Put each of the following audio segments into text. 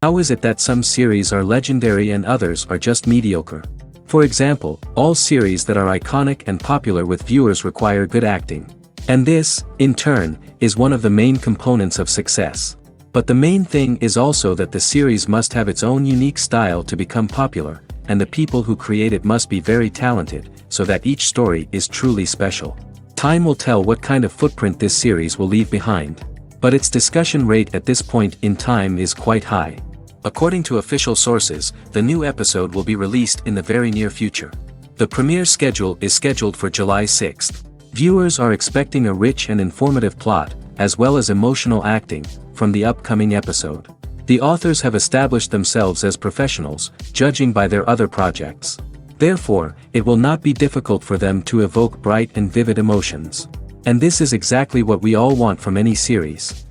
How is it that some series are legendary and others are just mediocre? For example, all series that are iconic and popular with viewers require good acting. And this, in turn, is one of the main components of success. But the main thing is also that the series must have its own unique style to become popular, and the people who create it must be very talented, so that each story is truly special. Time will tell what kind of footprint this series will leave behind. But its discussion rate at this point in time is quite high. According to official sources, the new episode will be released in the very near future. The premiere schedule is scheduled for July 6th. Viewers are expecting a rich and informative plot, as well as emotional acting, from the upcoming episode. The authors have established themselves as professionals, judging by their other projects. Therefore, it will not be difficult for them to evoke bright and vivid emotions. And this is exactly what we all want from any series.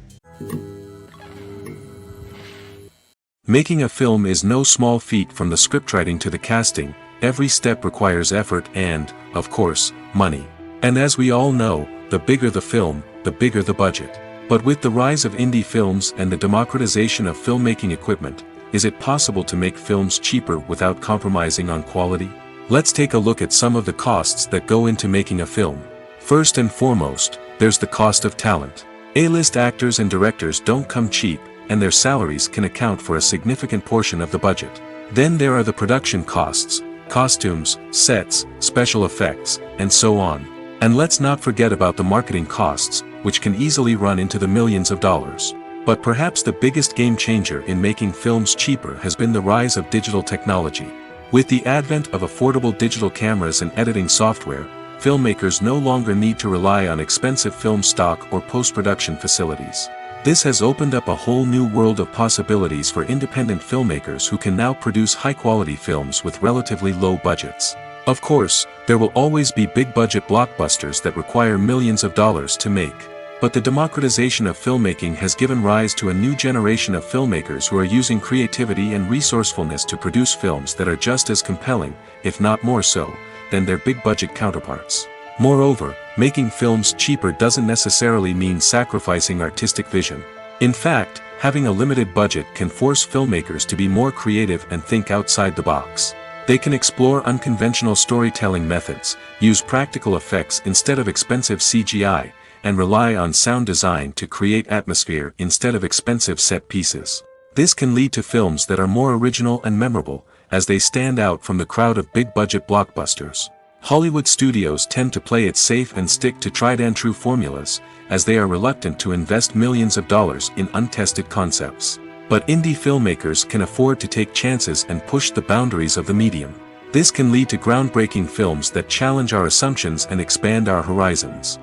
Making a film is no small feat. From the scriptwriting to the casting, every step requires effort and, of course, money. And as we all know, the bigger the film, the bigger the budget. But with the rise of indie films and the democratization of filmmaking equipment, is it possible to make films cheaper without compromising on quality? Let's take a look at some of the costs that go into making a film. First and foremost, there's the cost of talent. A-list actors and directors don't come cheap, and their salaries can account for a significant portion of the budget. Then there are the production costs, costumes, sets, special effects, and so on. And let's not forget about the marketing costs, which can easily run into the millions of dollars. But perhaps the biggest game changer in making films cheaper has been the rise of digital technology. With the advent of affordable digital cameras and editing software, filmmakers no longer need to rely on expensive film stock or post-production facilities. This has opened up a whole new world of possibilities for independent filmmakers who can now produce high-quality films with relatively low budgets. Of course, there will always be big-budget blockbusters that require millions of dollars to make. But the democratization of filmmaking has given rise to a new generation of filmmakers who are using creativity and resourcefulness to produce films that are just as compelling, if not more so, than their big-budget counterparts. Moreover, making films cheaper doesn't necessarily mean sacrificing artistic vision. In fact, having a limited budget can force filmmakers to be more creative and think outside the box. They can explore unconventional storytelling methods, use practical effects instead of expensive CGI, and rely on sound design to create atmosphere instead of expensive set pieces. This can lead to films that are more original and memorable, as they stand out from the crowd of big-budget blockbusters. Hollywood studios tend to play it safe and stick to tried-and-true formulas, as they are reluctant to invest millions of dollars in untested concepts. But indie filmmakers can afford to take chances and push the boundaries of the medium. This can lead to groundbreaking films that challenge our assumptions and expand our horizons.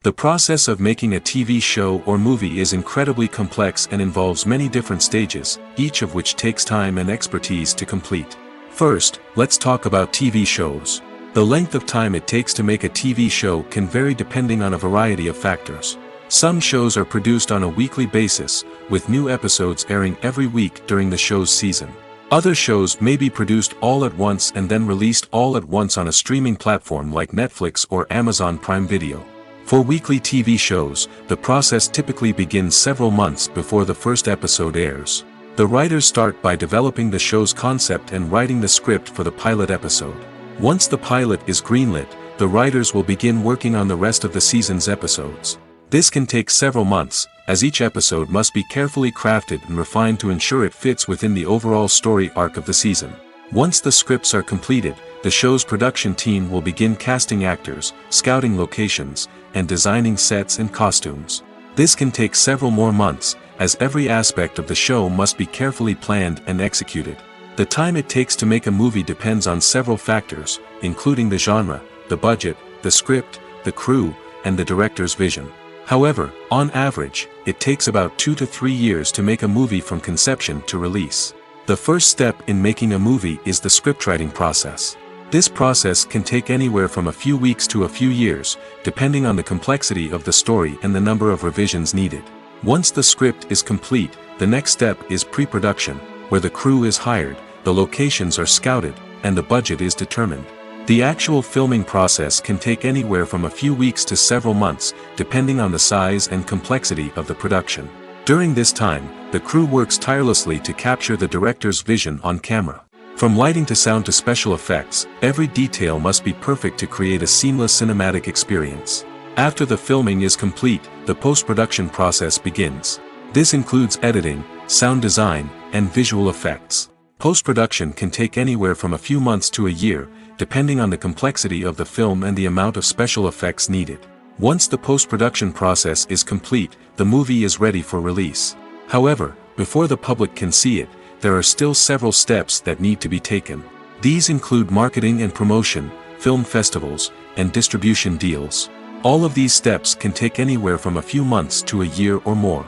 The process of making a TV show or movie is incredibly complex and involves many different stages, each of which takes time and expertise to complete. First, let's talk about TV shows. The length of time it takes to make a TV show can vary depending on a variety of factors. Some shows are produced on a weekly basis, with new episodes airing every week during the show's season. Other shows may be produced all at once and then released all at once on a streaming platform like Netflix or Amazon Prime Video. For weekly TV shows, the process typically begins several months before the first episode airs. The writers start by developing the show's concept and writing the script for the pilot episode. Once the pilot is greenlit, the writers will begin working on the rest of the season's episodes. This can take several months, as each episode must be carefully crafted and refined to ensure it fits within the overall story arc of the season. Once the scripts are completed, the show's production team will begin casting actors, scouting locations, and designing sets and costumes. This can take several more months, as every aspect of the show must be carefully planned and executed. The time it takes to make a movie depends on several factors, including the genre, the budget, the script, the crew, and the director's vision. However, on average, it takes about 2 to 3 years to make a movie from conception to release. The first step in making a movie is the scriptwriting process. This process can take anywhere from a few weeks to a few years, depending on the complexity of the story and the number of revisions needed. Once the script is complete, the next step is pre-production, where the crew is hired, the locations are scouted, and the budget is determined. The actual filming process can take anywhere from a few weeks to several months, depending on the size and complexity of the production. During this time, the crew works tirelessly to capture the director's vision on camera. From lighting to sound to special effects, every detail must be perfect to create a seamless cinematic experience. After the filming is complete, the post-production process begins. This includes editing, sound design, and visual effects. Post-production can take anywhere from a few months to a year, depending on the complexity of the film and the amount of special effects needed. Once the post-production process is complete, the movie is ready for release. However, before the public can see it, there are still several steps that need to be taken. These include marketing and promotion, film festivals, and distribution deals. All of these steps can take anywhere from a few months to a year or more.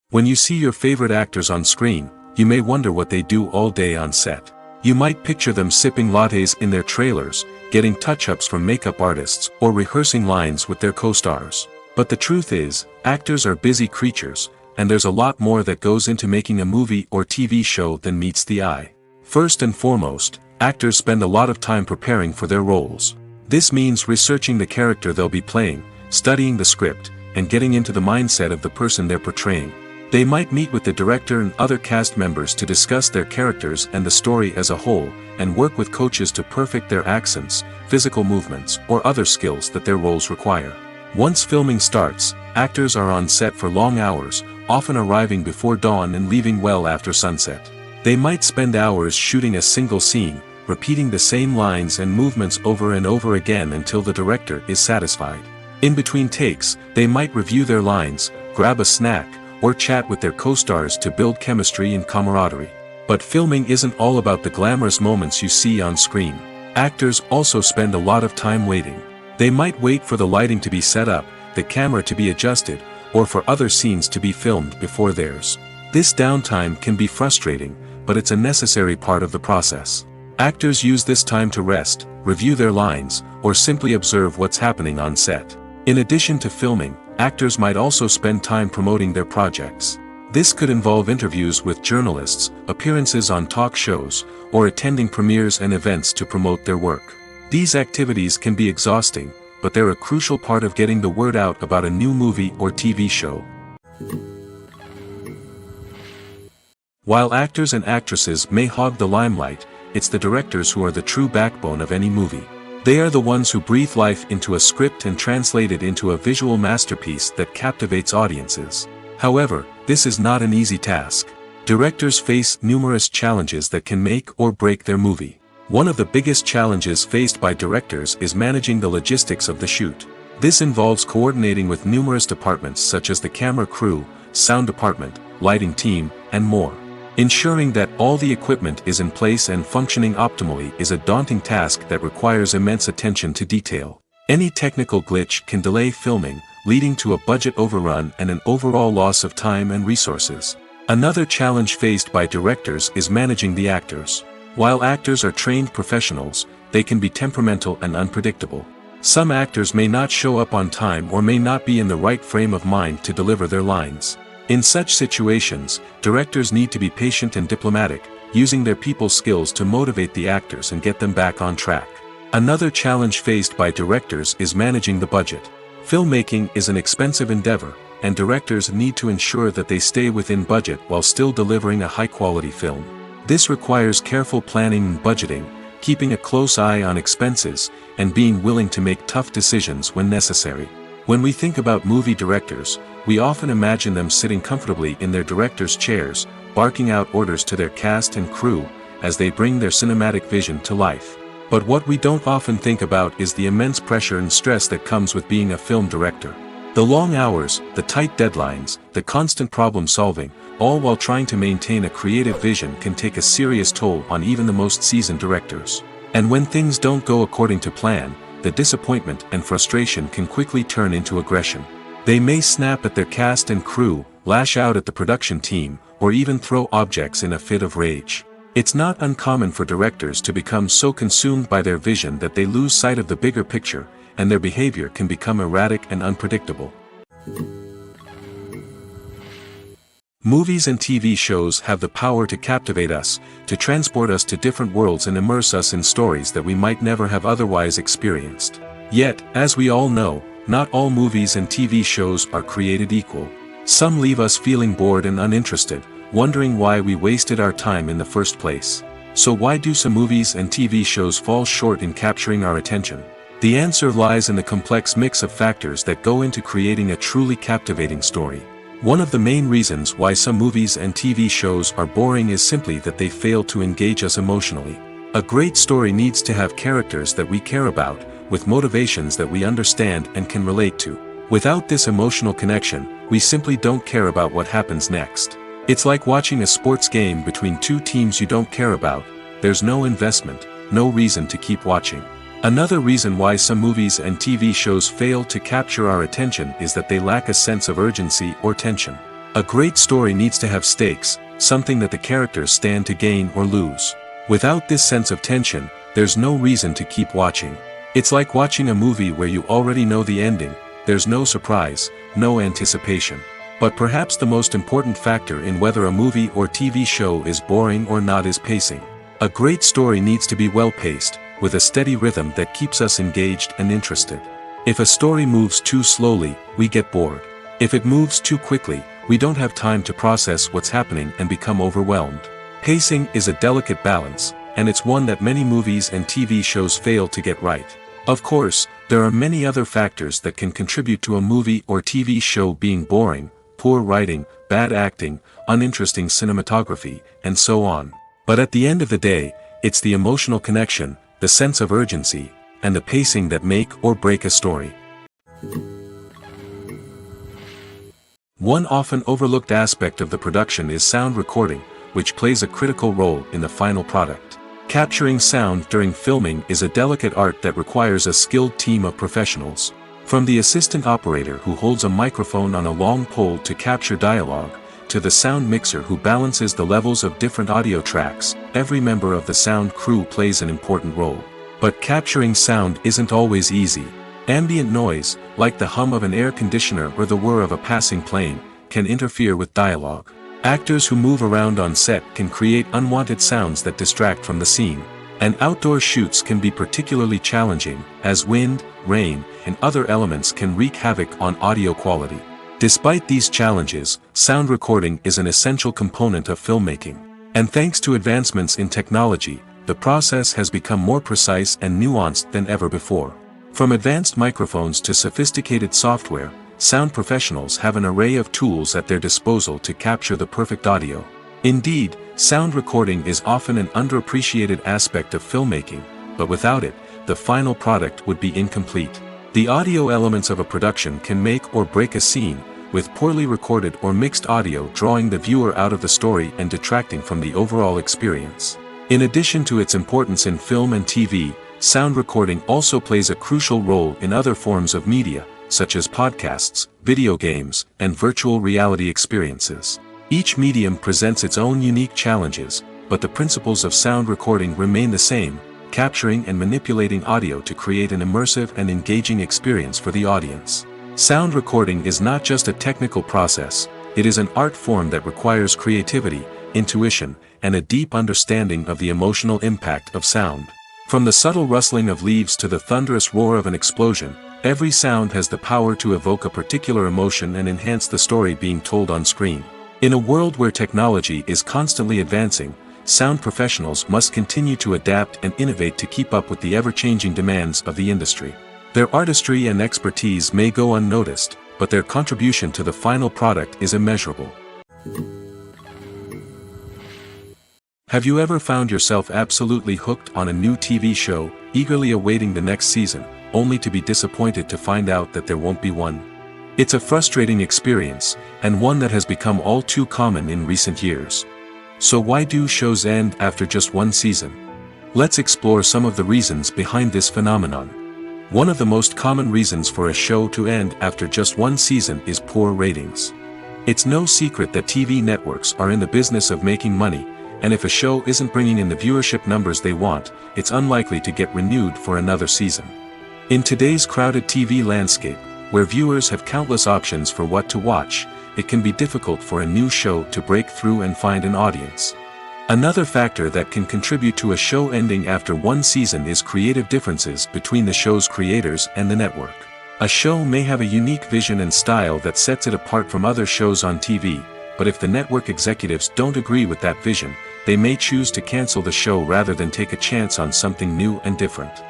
When you see your favorite actors on screen, you may wonder what they do all day on set. You might picture them sipping lattes in their trailers, getting touch-ups from makeup artists, or rehearsing lines with their co-stars. But the truth is, actors are busy creatures, and there's a lot more that goes into making a movie or TV show than meets the eye. First and foremost, actors spend a lot of time preparing for their roles. This means researching the character they'll be playing, studying the script, and getting into the mindset of the person they're portraying. They might meet with the director and other cast members to discuss their characters and the story as a whole, and work with coaches to perfect their accents, physical movements, or other skills that their roles require. Once filming starts, actors are on set for long hours, often arriving before dawn and leaving well after sunset. They might spend hours shooting a single scene, repeating the same lines and movements over and over again until the director is satisfied. In between takes, they might review their lines, grab a snack, or chat with their co-stars to build chemistry and camaraderie. But filming isn't all about the glamorous moments you see on screen. Actors also spend a lot of time waiting. They might wait for the lighting to be set up, the camera to be adjusted, or for other scenes to be filmed before theirs. This downtime can be frustrating, but it's a necessary part of the process. Actors use this time to rest, review their lines, or simply observe what's happening on set. In addition to filming, actors might also spend time promoting their projects. This could involve interviews with journalists, appearances on talk shows, or attending premieres and events to promote their work. These activities can be exhausting, but they're a crucial part of getting the word out about a new movie or TV show. While actors and actresses may hog the limelight, it's the directors who are the true backbone of any movie. They are the ones who breathe life into a script and translate it into a visual masterpiece that captivates audiences. However, this is not an easy task. Directors face numerous challenges that can make or break their movie. One of the biggest challenges faced by directors is managing the logistics of the shoot. This involves coordinating with numerous departments such as the camera crew, sound department, lighting team, and more. Ensuring that all the equipment is in place and functioning optimally is a daunting task that requires immense attention to detail. Any technical glitch can delay filming, leading to a budget overrun and an overall loss of time and resources. Another challenge faced by directors is managing the actors. While actors are trained professionals, they can be temperamental and unpredictable. Some actors may not show up on time or may not be in the right frame of mind to deliver their lines. In such situations, directors need to be patient and diplomatic, using their people skills to motivate the actors and get them back on track. Another challenge faced by directors is managing the budget. Filmmaking is an expensive endeavor, and directors need to ensure that they stay within budget while still delivering a high-quality film. This requires careful planning and budgeting, keeping a close eye on expenses, and being willing to make tough decisions when necessary. When we think about movie directors, we often imagine them sitting comfortably in their director's chairs, barking out orders to their cast and crew, as they bring their cinematic vision to life. But what we don't often think about is the immense pressure and stress that comes with being a film director. The long hours, the tight deadlines, the constant problem solving, all while trying to maintain a creative vision can take a serious toll on even the most seasoned directors. And when things don't go according to plan, the disappointment and frustration can quickly turn into aggression. They may snap at their cast and crew, lash out at the production team, or even throw objects in a fit of rage. It's not uncommon for directors to become so consumed by their vision that they lose sight of the bigger picture, and their behavior can become erratic and unpredictable. Movies and TV shows have the power to captivate us, to transport us to different worlds and immerse us in stories that we might never have otherwise experienced. Yet, as we all know, Not all movies and TV shows are created equal. Some leave us feeling bored and uninterested, wondering why we wasted our time in the first place. So why do some movies and TV shows fall short in capturing our attention? The answer lies in the complex mix of factors that go into creating a truly captivating story. One of the main reasons why some movies and TV shows are boring is simply that they fail to engage us emotionally. A great story needs to have characters that we care about, with motivations that we understand and can relate to. Without this emotional connection, we simply don't care about what happens next. It's like watching a sports game between two teams you don't care about. There's no investment, no reason to keep watching. Another reason why some movies and TV shows fail to capture our attention is that they lack a sense of urgency or tension. A great story needs to have stakes, something that the characters stand to gain or lose. Without this sense of tension, there's no reason to keep watching. It's like watching a movie where you already know the ending. There's no surprise, no anticipation. But perhaps the most important factor in whether a movie or TV show is boring or not is pacing. A great story needs to be well-paced, with a steady rhythm that keeps us engaged and interested. If a story moves too slowly, we get bored. If it moves too quickly, we don't have time to process what's happening and become overwhelmed. Pacing is a delicate balance, and it's one that many movies and TV shows fail to get right. Of course, there are many other factors that can contribute to a movie or TV show being boring: poor writing, bad acting, uninteresting cinematography, and so on. But at the end of the day, it's the emotional connection, the sense of urgency, and the pacing that make or break a story. One often overlooked aspect of the production is sound recording, which plays a critical role in the final product. Capturing sound during filming is a delicate art that requires a skilled team of professionals. From the assistant operator who holds a microphone on a long pole to capture dialogue, to the sound mixer who balances the levels of different audio tracks, every member of the sound crew plays an important role. But capturing sound isn't always easy. Ambient noise, like the hum of an air conditioner or the whir of a passing plane, can interfere with dialogue. Actors who move around on set can create unwanted sounds that distract from the scene. And outdoor shoots can be particularly challenging, as wind, rain, and other elements can wreak havoc on audio quality. Despite these challenges, sound recording is an essential component of filmmaking. And thanks to advancements in technology, the process has become more precise and nuanced than ever before. From advanced microphones to sophisticated software, sound professionals have an array of tools at their disposal to capture the perfect audio. Indeed, sound recording is often an underappreciated aspect of filmmaking, but without it, the final product would be incomplete. The audio elements of a production can make or break a scene, with poorly recorded or mixed audio drawing the viewer out of the story and detracting from the overall experience. In addition to its importance in film and TV, sound recording also plays a crucial role in other forms of media, such as podcasts, video games, and virtual reality experiences. Each medium presents its own unique challenges, but the principles of sound recording remain the same: capturing and manipulating audio to create an immersive and engaging experience for the audience. Sound recording is not just a technical process, it is an art form that requires creativity, intuition, and a deep understanding of the emotional impact of sound. From the subtle rustling of leaves to the thunderous roar of an explosion, every sound has the power to evoke a particular emotion and enhance the story being told on screen. In a world where technology is constantly advancing, sound professionals must continue to adapt and innovate to keep up with the ever-changing demands of the industry. Their artistry and expertise may go unnoticed, but their contribution to the final product is immeasurable. Have you ever found yourself absolutely hooked on a new TV show, eagerly awaiting the next season, only to be disappointed to find out that there won't be one? It's a frustrating experience, and one that has become all too common in recent years. So why do shows end after just one season? Let's explore some of the reasons behind this phenomenon. One of the most common reasons for a show to end after just one season is poor ratings. It's no secret that TV networks are in the business of making money, and if a show isn't bringing in the viewership numbers they want, it's unlikely to get renewed for another season. In today's crowded TV landscape, where viewers have countless options for what to watch, it can be difficult for a new show to break through and find an audience. Another factor that can contribute to a show ending after one season is creative differences between the show's creators and the network. A show may have a unique vision and style that sets it apart from other shows on TV, but if the network executives don't agree with that vision, they may choose to cancel the show rather than take a chance on something new and different.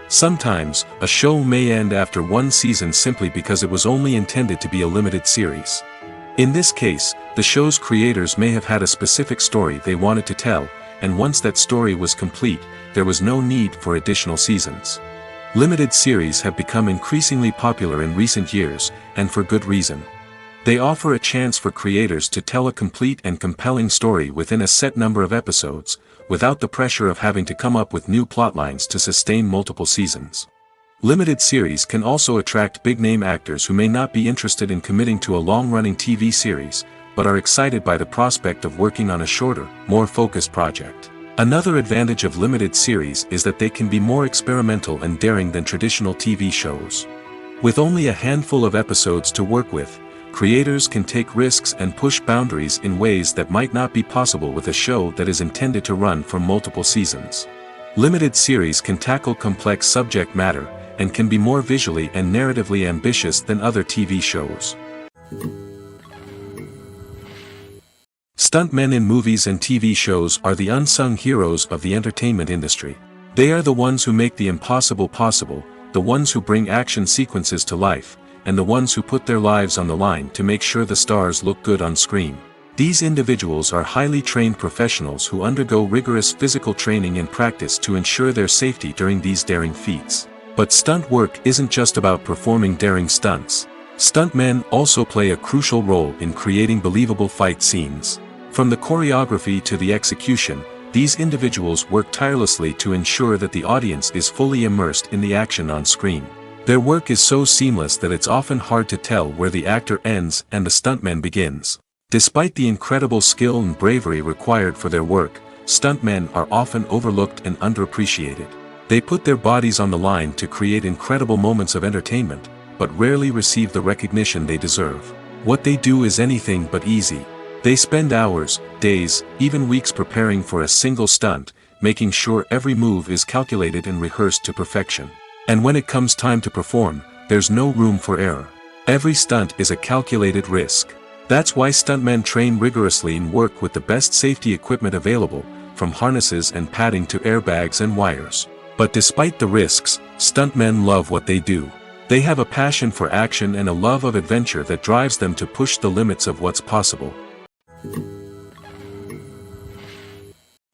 Sometimes, a show may end after one season simply because it was only intended to be a limited series. In this case, the show's creators may have had a specific story they wanted to tell, and once that story was complete, there was no need for additional seasons. Limited series have become increasingly popular in recent years, and for good reason. They offer a chance for creators to tell a complete and compelling story within a set number of episodes, without the pressure of having to come up with new plotlines to sustain multiple seasons. Limited series can also attract big-name actors who may not be interested in committing to a long-running TV series, but are excited by the prospect of working on a shorter, more focused project. Another advantage of limited series is that they can be more experimental and daring than traditional TV shows. With only a handful of episodes to work with, creators can take risks and push boundaries in ways that might not be possible with a show that is intended to run for multiple seasons. Limited series can tackle complex subject matter, and can be more visually and narratively ambitious than other TV shows. Stuntmen in movies and TV shows are the unsung heroes of the entertainment industry. They are the ones who make the impossible possible, the ones who bring action sequences to life, and the ones who put their lives on the line to make sure the stars look good on screen. These individuals are highly trained professionals who undergo rigorous physical training and practice to ensure their safety during these daring feats. But stunt work isn't just about performing daring stunts. Stuntmen also play a crucial role in creating believable fight scenes. From the choreography to the execution, these individuals work tirelessly to ensure that the audience is fully immersed in the action on screen. Their work is so seamless that it's often hard to tell where the actor ends and the stuntman begins. Despite the incredible skill and bravery required for their work, stuntmen are often overlooked and underappreciated. They put their bodies on the line to create incredible moments of entertainment, but rarely receive the recognition they deserve. What they do is anything but easy. They spend hours, days, even weeks preparing for a single stunt, making sure every move is calculated and rehearsed to perfection. And when it comes time to perform, there's no room for error. Every stunt is a calculated risk. That's why stuntmen train rigorously and work with the best safety equipment available, from harnesses and padding to airbags and wires. But despite the risks, stuntmen love what they do. They have a passion for action and a love of adventure that drives them to push the limits of what's possible.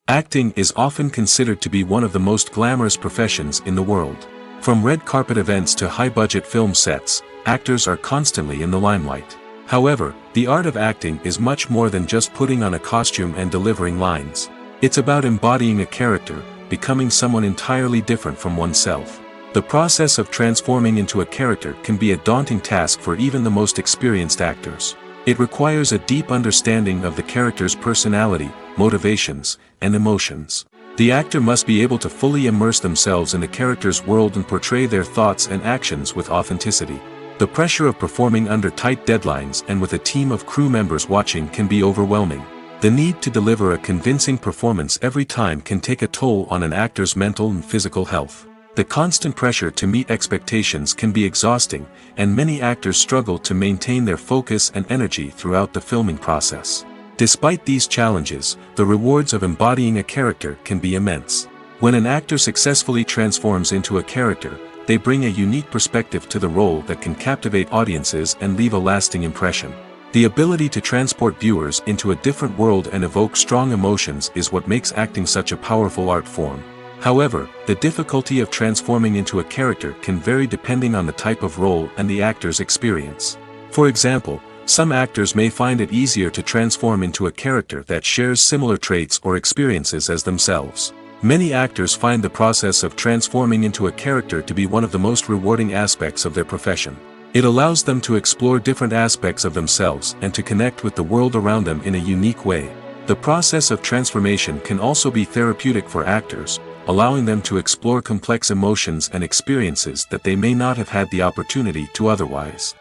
Acting is often considered to be one of the most glamorous professions in the world. From red carpet events to high-budget film sets, actors are constantly in the limelight. However, the art of acting is much more than just putting on a costume and delivering lines. It's about embodying a character, becoming someone entirely different from oneself. The process of transforming into a character can be a daunting task for even the most experienced actors. It requires a deep understanding of the character's personality, motivations, and emotions. The actor must be able to fully immerse themselves in the character's world and portray their thoughts and actions with authenticity. The pressure of performing under tight deadlines and with a team of crew members watching can be overwhelming. The need to deliver a convincing performance every time can take a toll on an actor's mental and physical health. The constant pressure to meet expectations can be exhausting, and many actors struggle to maintain their focus and energy throughout the filming process. Despite these challenges, the rewards of embodying a character can be immense. When an actor successfully transforms into a character, they bring a unique perspective to the role that can captivate audiences and leave a lasting impression. The ability to transport viewers into a different world and evoke strong emotions is what makes acting such a powerful art form. However, the difficulty of transforming into a character can vary depending on the type of role and the actor's experience. For example, some actors may find it easier to transform into a character that shares similar traits or experiences as themselves. Many actors find the process of transforming into a character to be one of the most rewarding aspects of their profession. It allows them to explore different aspects of themselves and to connect with the world around them in a unique way. The process of transformation can also be therapeutic for actors, allowing them to explore complex emotions and experiences that they may not have had the opportunity to otherwise.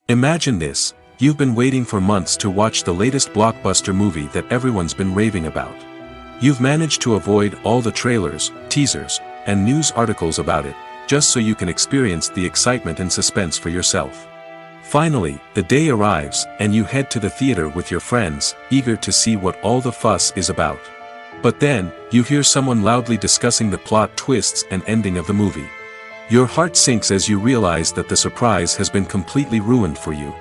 Imagine this: you've been waiting for months to watch the latest blockbuster movie that everyone's been raving about. You've managed to avoid all the trailers, teasers, and news articles about it, just so you can experience the excitement and suspense for yourself. Finally, the day arrives, and you head to the theater with your friends, eager to see what all the fuss is about. But then, you hear someone loudly discussing the plot twists and ending of the movie. Your heart sinks as you realize that the surprise has been completely ruined for you.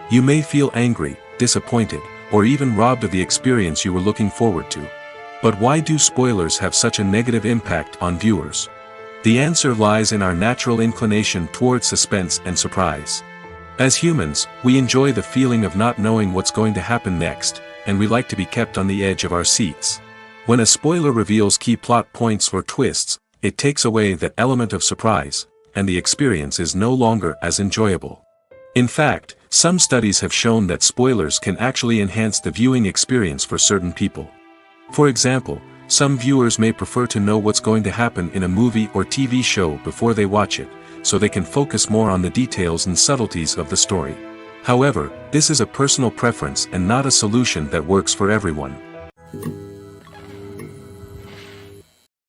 You may feel angry, disappointed, or even robbed of the experience you were looking forward to. But why do spoilers have such a negative impact on viewers? The answer lies in our natural inclination toward suspense and surprise. As humans, we enjoy the feeling of not knowing what's going to happen next, and we like to be kept on the edge of our seats. When a spoiler reveals key plot points or twists, it takes away that element of surprise, and the experience is no longer as enjoyable. In fact, some studies have shown that spoilers can actually enhance the viewing experience for certain people. For example, some viewers may prefer to know what's going to happen in a movie or TV show before they watch it, so they can focus more on the details and subtleties of the story. However, this is a personal preference and not a solution that works for everyone.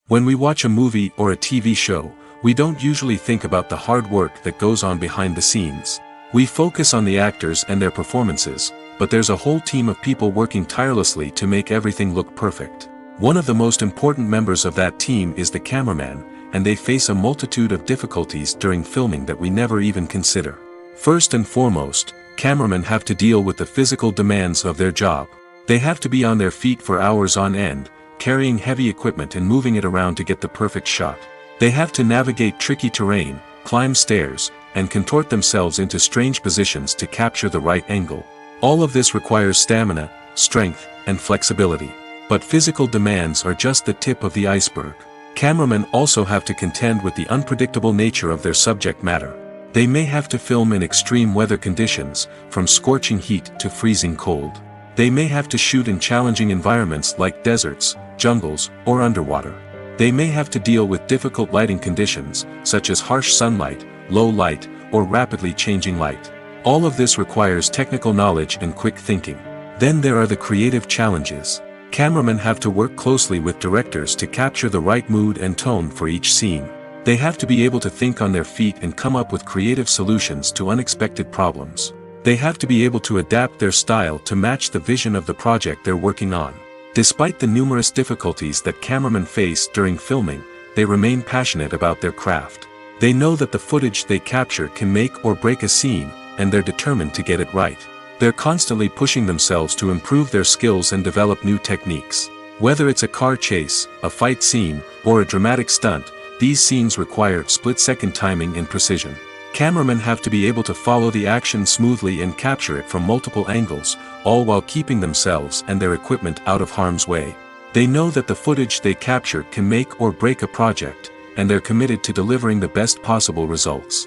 When we watch a movie or a TV show, we don't usually think about the hard work that goes on behind the scenes. We focus on the actors and their performances, but there's a whole team of people working tirelessly to make everything look perfect. One of the most important members of that team is the cameraman, and they face a multitude of difficulties during filming that we never even consider. First and foremost, cameramen have to deal with the physical demands of their job. They have to be on their feet for hours on end, carrying heavy equipment and moving it around to get the perfect shot. They have to navigate tricky terrain, climb stairs, and contort themselves into strange positions to capture the right angle. All of this requires stamina, strength, and flexibility. But physical demands are just the tip of the iceberg. Cameramen also have to contend with the unpredictable nature of their subject matter. They may have to film in extreme weather conditions, from scorching heat to freezing cold. They may have to shoot in challenging environments like deserts, jungles, or underwater. They may have to deal with difficult lighting conditions, such as harsh sunlight, low light, or rapidly changing light. All of this requires technical knowledge and quick thinking. Then there are the creative challenges. Cameramen have to work closely with directors to capture the right mood and tone for each scene. They have to be able to think on their feet and come up with creative solutions to unexpected problems. They have to be able to adapt their style to match the vision of the project they're working on. Despite the numerous difficulties that cameramen face during filming, they remain passionate about their craft. They know that the footage they capture can make or break a scene, and they're determined to get it right. They're constantly pushing themselves to improve their skills and develop new techniques. Whether it's a car chase, a fight scene, or a dramatic stunt, these scenes require split-second timing and precision. Cameramen have to be able to follow the action smoothly and capture it from multiple angles, all while keeping themselves and their equipment out of harm's way. They know that the footage they capture can make or break a project, and they're committed to delivering the best possible results.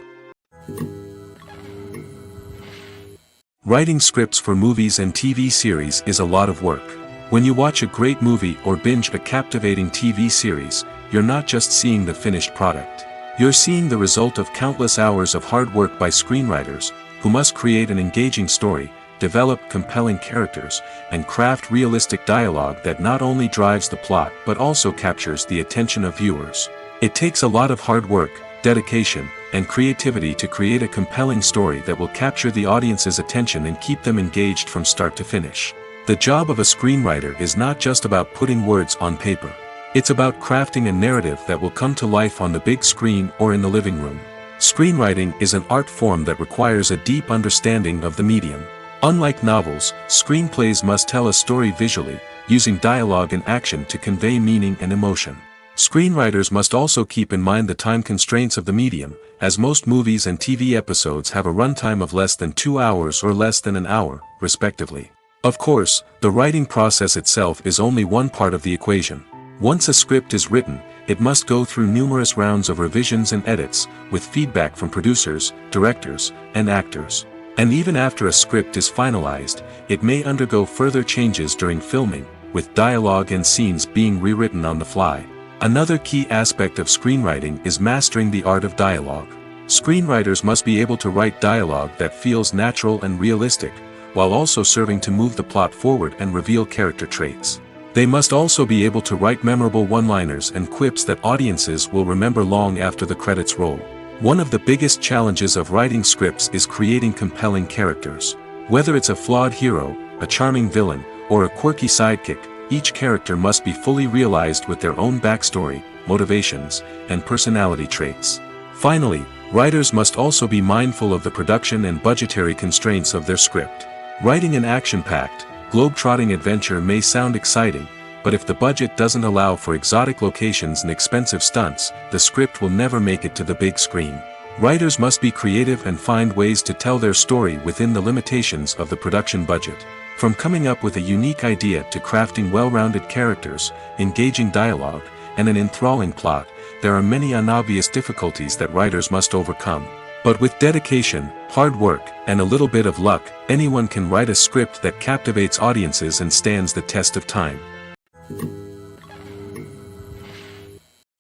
Writing scripts for movies and TV series is a lot of work. When you watch a great movie or binge a captivating TV series, you're not just seeing the finished product. You're seeing the result of countless hours of hard work by screenwriters, who must create an engaging story, develop compelling characters, and craft realistic dialogue that not only drives the plot but also captures the attention of viewers. It takes a lot of hard work, dedication, and creativity to create a compelling story that will capture the audience's attention and keep them engaged from start to finish. The job of a screenwriter is not just about putting words on paper. It's about crafting a narrative that will come to life on the big screen or in the living room. Screenwriting is an art form that requires a deep understanding of the medium. Unlike novels, screenplays must tell a story visually, using dialogue and action to convey meaning and emotion. Screenwriters must also keep in mind the time constraints of the medium, as most movies and TV episodes have a runtime of less than 2 hours or less than an hour, respectively. Of course, the writing process itself is only one part of the equation. Once a script is written, it must go through numerous rounds of revisions and edits, with feedback from producers, directors, and actors. And even after a script is finalized, it may undergo further changes during filming, with dialogue and scenes being rewritten on the fly. Another key aspect of screenwriting is mastering the art of dialogue. Screenwriters must be able to write dialogue that feels natural and realistic, while also serving to move the plot forward and reveal character traits. They must also be able to write memorable one-liners and quips that audiences will remember long after the credits roll. One of the biggest challenges of writing scripts is creating compelling characters. Whether it's a flawed hero, a charming villain, or a quirky sidekick, each character must be fully realized with their own backstory, motivations, and personality traits. Finally, writers must also be mindful of the production and budgetary constraints of their script. Writing an action-packed, globe-trotting adventure may sound exciting, but if the budget doesn't allow for exotic locations and expensive stunts, the script will never make it to the big screen. Writers must be creative and find ways to tell their story within the limitations of the production budget. From coming up with a unique idea to crafting well-rounded characters, engaging dialogue, and an enthralling plot, there are many unobvious difficulties that writers must overcome. But with dedication, hard work, and a little bit of luck, anyone can write a script that captivates audiences and stands the test of time.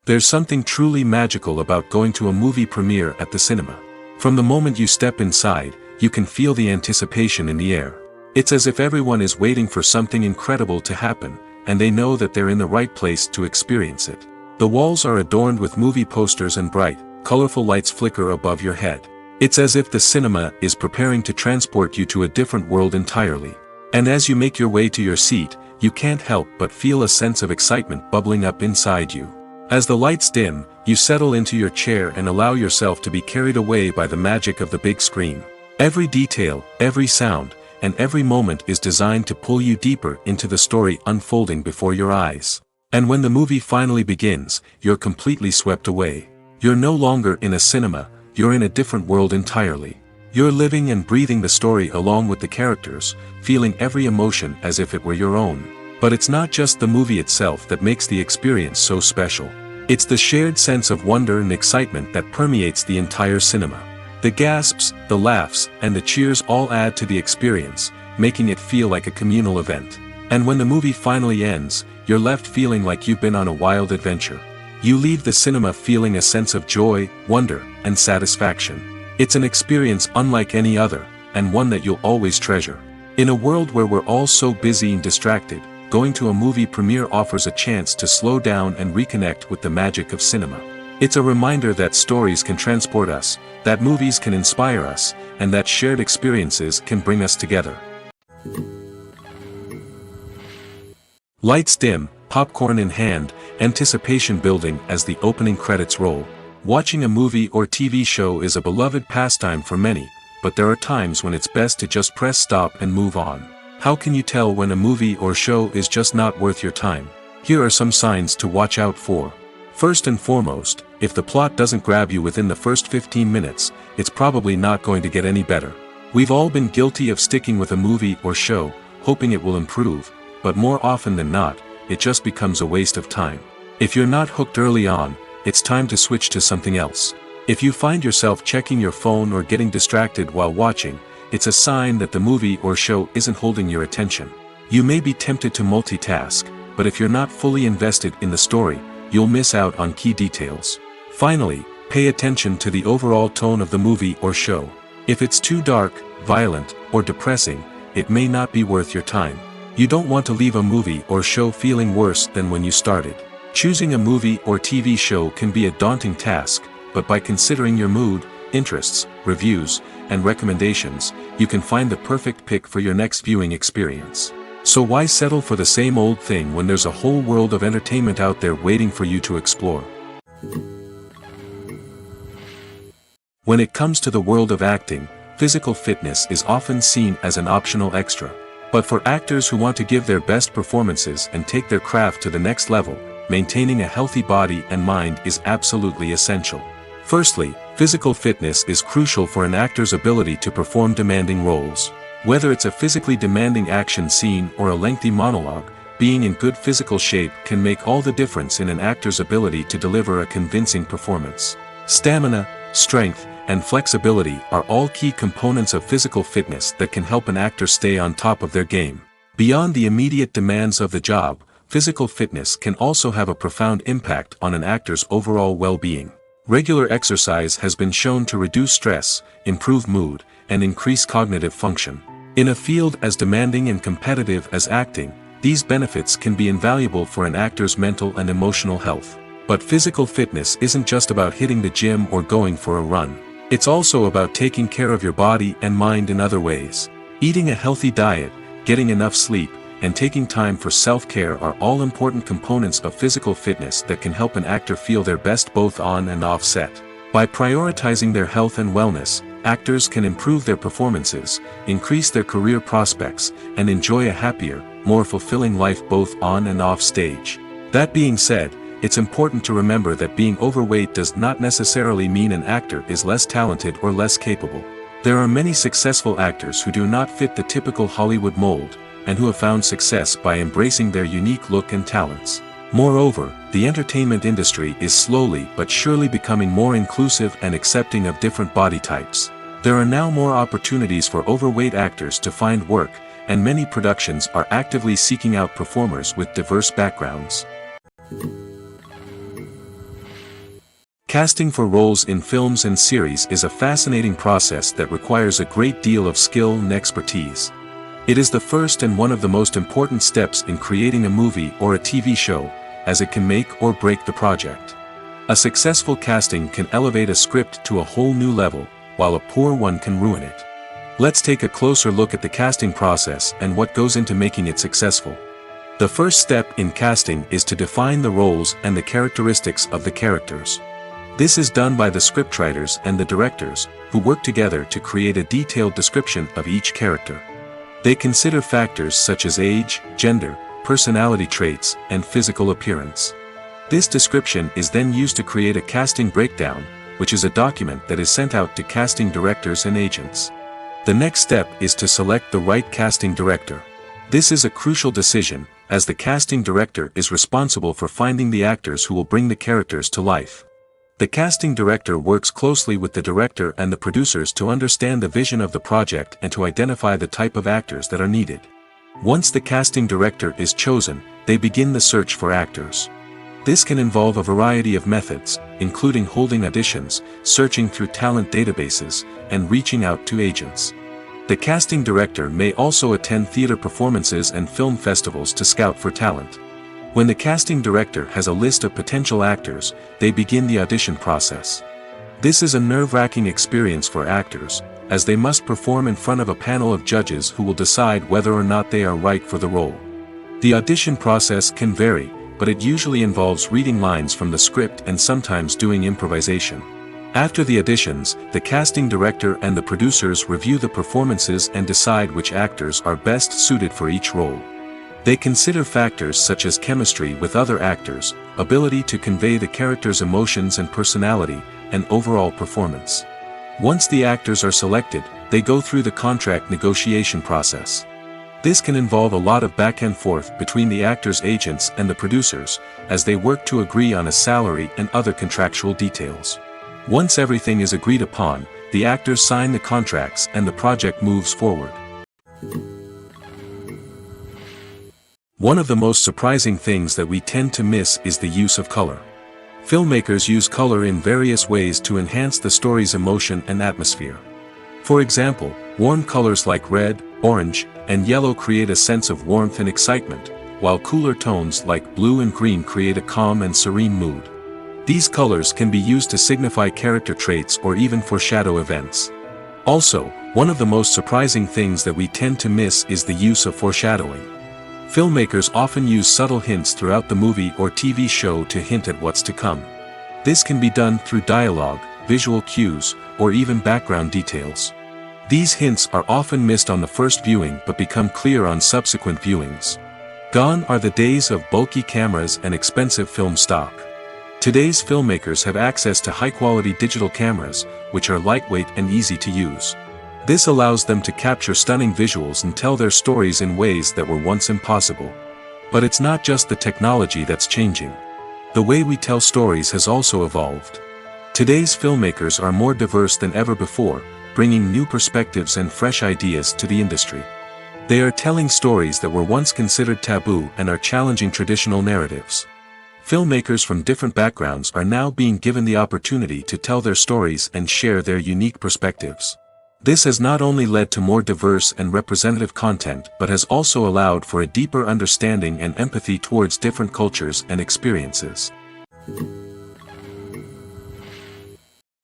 There's something truly magical about going to a movie premiere at the cinema. From the moment you step inside, you can feel the anticipation in the air. It's as if everyone is waiting for something incredible to happen, and they know that they're in the right place to experience it. The walls are adorned with movie posters and bright, colorful lights flicker above your head. It's as if the cinema is preparing to transport you to a different world entirely. And as you make your way to your seat, you can't help but feel a sense of excitement bubbling up inside you. As the lights dim, you settle into your chair and allow yourself to be carried away by the magic of the big screen. Every detail, every sound, and every moment is designed to pull you deeper into the story unfolding before your eyes. And when the movie finally begins, you're completely swept away. You're no longer in a cinema, you're in a different world entirely. You're living and breathing the story along with the characters, feeling every emotion as if it were your own. But it's not just the movie itself that makes the experience so special. It's the shared sense of wonder and excitement that permeates the entire cinema. The gasps, the laughs, and the cheers all add to the experience, making it feel like a communal event. And when the movie finally ends, you're left feeling like you've been on a wild adventure. You leave the cinema feeling a sense of joy, wonder, and satisfaction. It's an experience unlike any other, and one that you'll always treasure. In a world where we're all so busy and distracted, going to a movie premiere offers a chance to slow down and reconnect with the magic of cinema. It's a reminder that stories can transport us, that movies can inspire us, and that shared experiences can bring us together. Lights dim, popcorn in hand, anticipation building as the opening credits roll. Watching a movie or TV show is a beloved pastime for many, but there are times when it's best to just press stop and move on. How can you tell when a movie or show is just not worth your time? Here are some signs to watch out for. First and foremost, if the plot doesn't grab you within the first 15 minutes, it's probably not going to get any better. We've all been guilty of sticking with a movie or show, hoping it will improve, but more often than not, it just becomes a waste of time. If you're not hooked early on, it's time to switch to something else. If you find yourself checking your phone or getting distracted while watching, it's a sign that the movie or show isn't holding your attention. You may be tempted to multitask, but if you're not fully invested in the story, you'll miss out on key details. Finally, pay attention to the overall tone of the movie or show. If it's too dark, violent, or depressing, it may not be worth your time. You don't want to leave a movie or show feeling worse than when you started. Choosing a movie or TV show can be a daunting task, but by considering your mood, interests, reviews, and recommendations, you can find the perfect pick for your next viewing experience. So why settle for the same old thing when there's a whole world of entertainment out there waiting for you to explore? When it comes to the world of acting, physical fitness is often seen as an optional extra. But for actors who want to give their best performances and take their craft to the next level, maintaining a healthy body and mind is absolutely essential. Firstly, physical fitness is crucial for an actor's ability to perform demanding roles. Whether it's a physically demanding action scene or a lengthy monologue, being in good physical shape can make all the difference in an actor's ability to deliver a convincing performance. Stamina, strength, and flexibility are all key components of physical fitness that can help an actor stay on top of their game. Beyond the immediate demands of the job, physical fitness can also have a profound impact on an actor's overall well-being. Regular exercise has been shown to reduce stress, improve mood, and increase cognitive function. In a field as demanding and competitive as acting, These benefits can be invaluable for an actor's mental and emotional health. But physical fitness isn't just about hitting the gym or going for a run. It's also about taking care of your body and mind in other ways. Eating a healthy diet, getting enough sleep, and taking time for self-care are all important components of physical fitness that can help an actor feel their best both on and off set. By prioritizing their health and wellness, actors can improve their performances, increase their career prospects, and enjoy a happier, more fulfilling life both on and off stage. That being said, it's important to remember that being overweight does not necessarily mean an actor is less talented or less capable. There are many successful actors who do not fit the typical Hollywood mold, and who have found success by embracing their unique look and talents. Moreover, the entertainment industry is slowly but surely becoming more inclusive and accepting of different body types. There are now more opportunities for overweight actors to find work, and many productions are actively seeking out performers with diverse backgrounds. Casting for roles in films and series is a fascinating process that requires a great deal of skill and expertise. It is the first and one of the most important steps in creating a movie or a TV show, as it can make or break the project. A successful casting can elevate a script to a whole new level, while a poor one can ruin it. Let's take a closer look at the casting process and what goes into making it successful. The first step in casting is to define the roles and the characteristics of the characters. This is done by the scriptwriters and the directors, who work together to create a detailed description of each character. They consider factors such as age, gender, personality traits, and physical appearance. This description is then used to create a casting breakdown, which is a document that is sent out to casting directors and agents. The next step is to select the right casting director. This is a crucial decision, as the casting director is responsible for finding the actors who will bring the characters to life. The casting director works closely with the director and the producers to understand the vision of the project and to identify the type of actors that are needed. Once the casting director is chosen, they begin the search for actors. This can involve a variety of methods, including holding auditions, searching through talent databases, and reaching out to agents. The casting director may also attend theater performances and film festivals to scout for talent. When the casting director has a list of potential actors, they begin the audition process. This is a nerve-wracking experience for actors, as they must perform in front of a panel of judges who will decide whether or not they are right for the role. The audition process can vary, but it usually involves reading lines from the script and sometimes doing improvisation. After the auditions, the casting director and the producers review the performances and decide which actors are best suited for each role. They consider factors such as chemistry with other actors, ability to convey the character's emotions and personality, and overall performance. Once the actors are selected, they go through the contract negotiation process. This can involve a lot of back and forth between the actors' agents and the producers, as they work to agree on a salary and other contractual details. Once everything is agreed upon, the actors sign the contracts and the project moves forward. One of the most surprising things that we tend to miss is the use of color. Filmmakers use color in various ways to enhance the story's emotion and atmosphere. For example, warm colors like red, orange, and yellow create a sense of warmth and excitement, while cooler tones like blue and green create a calm and serene mood. These colors can be used to signify character traits or even foreshadow events. Also, one of the most surprising things that we tend to miss is the use of foreshadowing. Filmmakers often use subtle hints throughout the movie or TV show to hint at what's to come. This can be done through dialogue, visual cues, or even background details. These hints are often missed on the first viewing but become clear on subsequent viewings. Gone are the days of bulky cameras and expensive film stock. Today's filmmakers have access to high-quality digital cameras, which are lightweight and easy to use. This allows them to capture stunning visuals and tell their stories in ways that were once impossible. But it's not just the technology that's changing. The way we tell stories has also evolved. Today's filmmakers are more diverse than ever before, bringing new perspectives and fresh ideas to the industry. They are telling stories that were once considered taboo and are challenging traditional narratives. Filmmakers from different backgrounds are now being given the opportunity to tell their stories and share their unique perspectives. This has not only led to more diverse and representative content but has also allowed for a deeper understanding and empathy towards different cultures and experiences.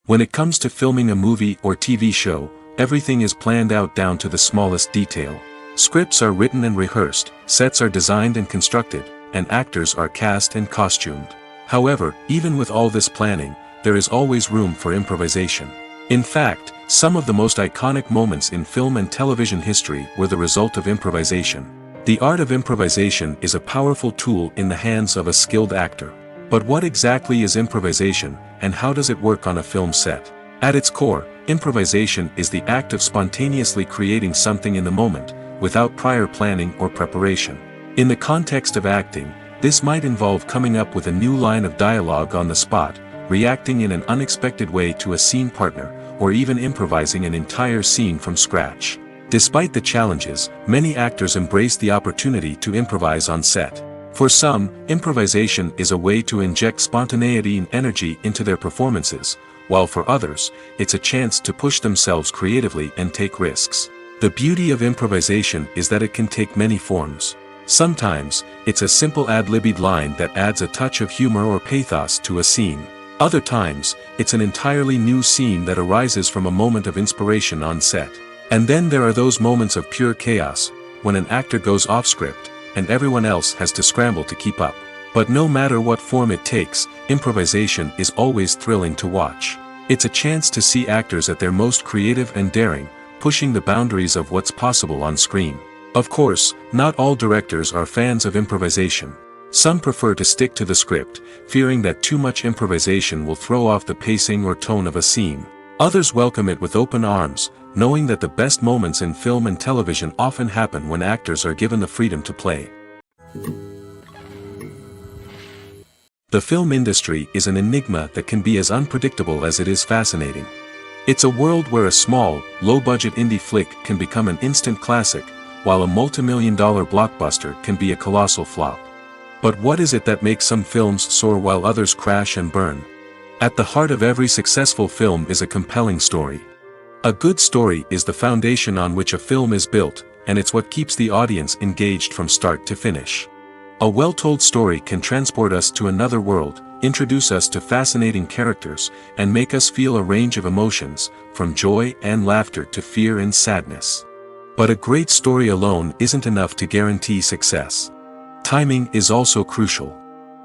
When it comes to filming a movie or TV show, everything is planned out down to the smallest detail. Scripts are written and rehearsed, sets are designed and constructed, and actors are cast and costumed. However, even with all this planning, there is always room for improvisation. In fact, some of the most iconic moments in film and television history were the result of improvisation. The art of improvisation is a powerful tool in the hands of a skilled actor. But what exactly is improvisation, and how does it work on a film set? At its core, improvisation is the act of spontaneously creating something in the moment, without prior planning or preparation. In the context of acting, this might involve coming up with a new line of dialogue on the spot, reacting in an unexpected way to a scene partner, or even improvising an entire scene from scratch. Despite the challenges, many actors embrace the opportunity to improvise on set. For some, improvisation is a way to inject spontaneity and energy into their performances, while for others, it's a chance to push themselves creatively and take risks. The beauty of improvisation is that it can take many forms. Sometimes, it's a simple ad-libbed line that adds a touch of humor or pathos to a scene. Other times, it's an entirely new scene that arises from a moment of inspiration on set. And then there are those moments of pure chaos, when an actor goes off script, and everyone else has to scramble to keep up. But no matter what form it takes, improvisation is always thrilling to watch. It's a chance to see actors at their most creative and daring, pushing the boundaries of what's possible on screen. Of course, not all directors are fans of improvisation. Some prefer to stick to the script, fearing that too much improvisation will throw off the pacing or tone of a scene. Others welcome it with open arms, knowing that the best moments in film and television often happen when actors are given the freedom to play. The film industry is an enigma that can be as unpredictable as it is fascinating. It's a world where a small, low-budget indie flick can become an instant classic, while a multi-million-dollar blockbuster can be a colossal flop. But what is it that makes some films soar while others crash and burn? At the heart of every successful film is a compelling story. A good story is the foundation on which a film is built, and it's what keeps the audience engaged from start to finish. A well-told story can transport us to another world, introduce us to fascinating characters, and make us feel a range of emotions, from joy and laughter to fear and sadness. But a great story alone isn't enough to guarantee success. Timing is also crucial.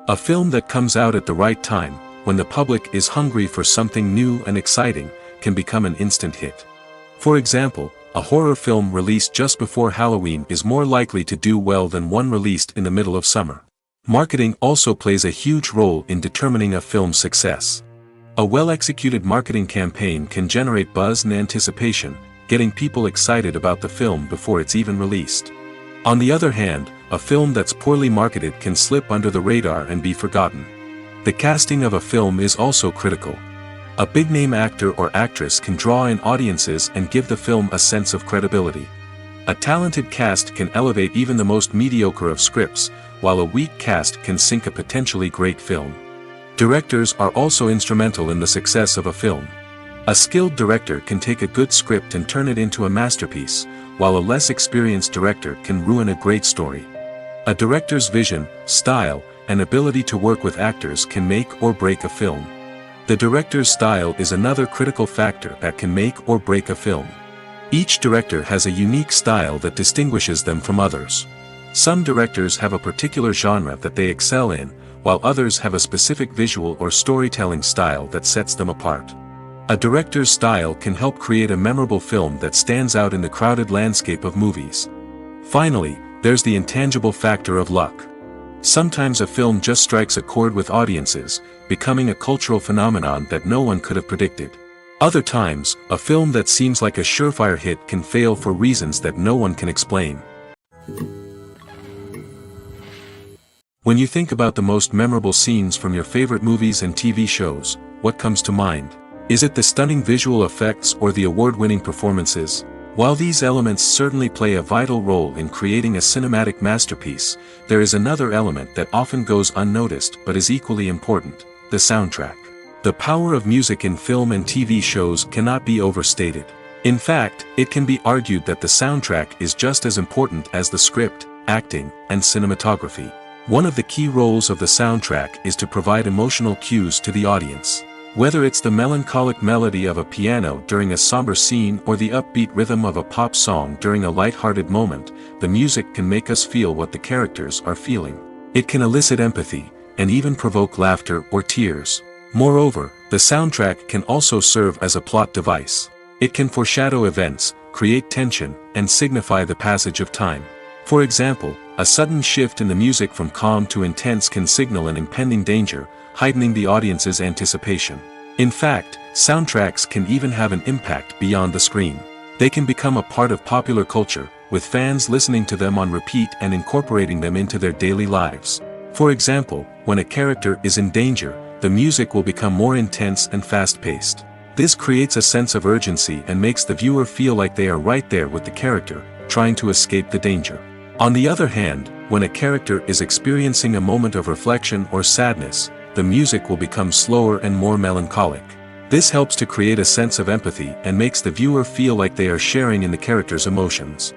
A film that comes out at the right time, when the public is hungry for something new and exciting, can become an instant hit. For example, a horror film released just before Halloween is more likely to do well than one released in the middle of summer. Marketing also plays a huge role in determining a film's success. A well-executed marketing campaign can generate buzz and anticipation, getting people excited about the film before it's even released. On the other hand, a film that's poorly marketed can slip under the radar and be forgotten. The casting of a film is also critical. A big-name actor or actress can draw in audiences and give the film a sense of credibility. A talented cast can elevate even the most mediocre of scripts, while a weak cast can sink a potentially great film. Directors are also instrumental in the success of a film. A skilled director can take a good script and turn it into a masterpiece, while a less experienced director can ruin a great story. A director's vision, style, and ability to work with actors can make or break a film. The director's style is another critical factor that can make or break a film. Each director has a unique style that distinguishes them from others. Some directors have a particular genre that they excel in, while others have a specific visual or storytelling style that sets them apart. A director's style can help create a memorable film that stands out in the crowded landscape of movies. Finally, there's the intangible factor of luck. Sometimes a film just strikes a chord with audiences, becoming a cultural phenomenon that no one could have predicted. Other times, a film that seems like a surefire hit can fail for reasons that no one can explain. When you think about the most memorable scenes from your favorite movies and TV shows, what comes to mind? Is it the stunning visual effects or the award-winning performances? While these elements certainly play a vital role in creating a cinematic masterpiece, there is another element that often goes unnoticed but is equally important: the soundtrack. The power of music in film and TV shows cannot be overstated. In fact, it can be argued that the soundtrack is just as important as the script, acting, and cinematography. One of the key roles of the soundtrack is to provide emotional cues to the audience. Whether it's the melancholic melody of a piano during a somber scene or the upbeat rhythm of a pop song during a light-hearted moment, the music can make us feel what the characters are feeling. It can elicit empathy, and even provoke laughter or tears. Moreover, the soundtrack can also serve as a plot device. It can foreshadow events, create tension, and signify the passage of time. For example, a sudden shift in the music from calm to intense can signal an impending danger, heightening the audience's anticipation. In fact, soundtracks can even have an impact beyond the screen. They can become a part of popular culture, with fans listening to them on repeat and incorporating them into their daily lives. For example, when a character is in danger, the music will become more intense and fast-paced. This creates a sense of urgency and makes the viewer feel like they are right there with the character, trying to escape the danger. On the other hand, when a character is experiencing a moment of reflection or sadness, the music will become slower and more melancholic. This helps to create a sense of empathy and makes the viewer feel like they are sharing in the character's emotions.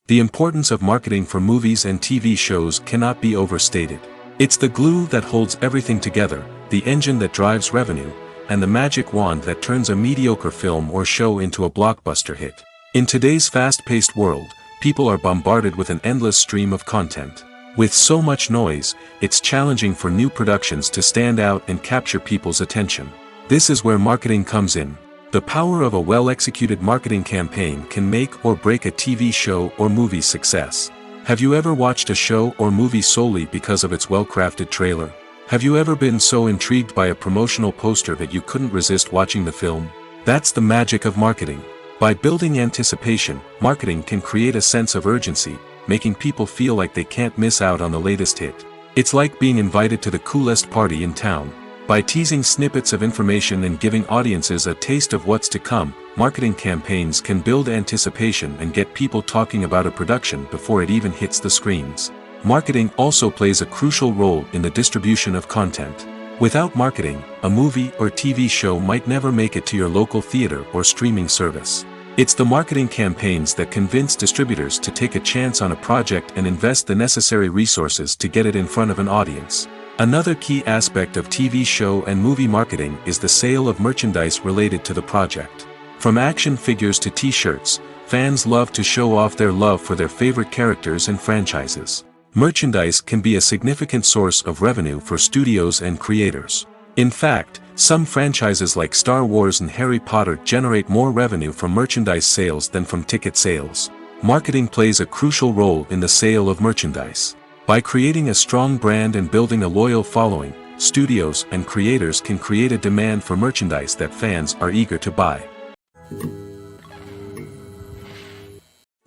The importance of marketing for movies and TV shows cannot be overstated. It's the glue that holds everything together, the engine that drives revenue, and the magic wand that turns a mediocre film or show into a blockbuster hit. In today's fast-paced world, people are bombarded with an endless stream of content. With so much noise, it's challenging for new productions to stand out and capture people's attention. This is where marketing comes in. The power of a well-executed marketing campaign can make or break a TV show or movie's success. Have you ever watched a show or movie solely because of its well-crafted trailer? Have you ever been so intrigued by a promotional poster that you couldn't resist watching the film? That's the magic of marketing. By building anticipation, marketing can create a sense of urgency, making people feel like they can't miss out on the latest hit. It's like being invited to the coolest party in town. By teasing snippets of information and giving audiences a taste of what's to come, marketing campaigns can build anticipation and get people talking about a production before it even hits the screens. Marketing also plays a crucial role in the distribution of content. Without marketing, a movie or TV show might never make it to your local theater or streaming service. It's the marketing campaigns that convince distributors to take a chance on a project and invest the necessary resources to get it in front of an audience. Another key aspect of TV show and movie marketing is the sale of merchandise related to the project. From action figures to t-shirts, fans love to show off their love for their favorite characters and franchises. Merchandise can be a significant source of revenue for studios and creators. In fact, some franchises like Star Wars and Harry Potter generate more revenue from merchandise sales than from ticket sales. Marketing plays a crucial role in the sale of merchandise. By creating a strong brand and building a loyal following, studios and creators can create a demand for merchandise that fans are eager to buy.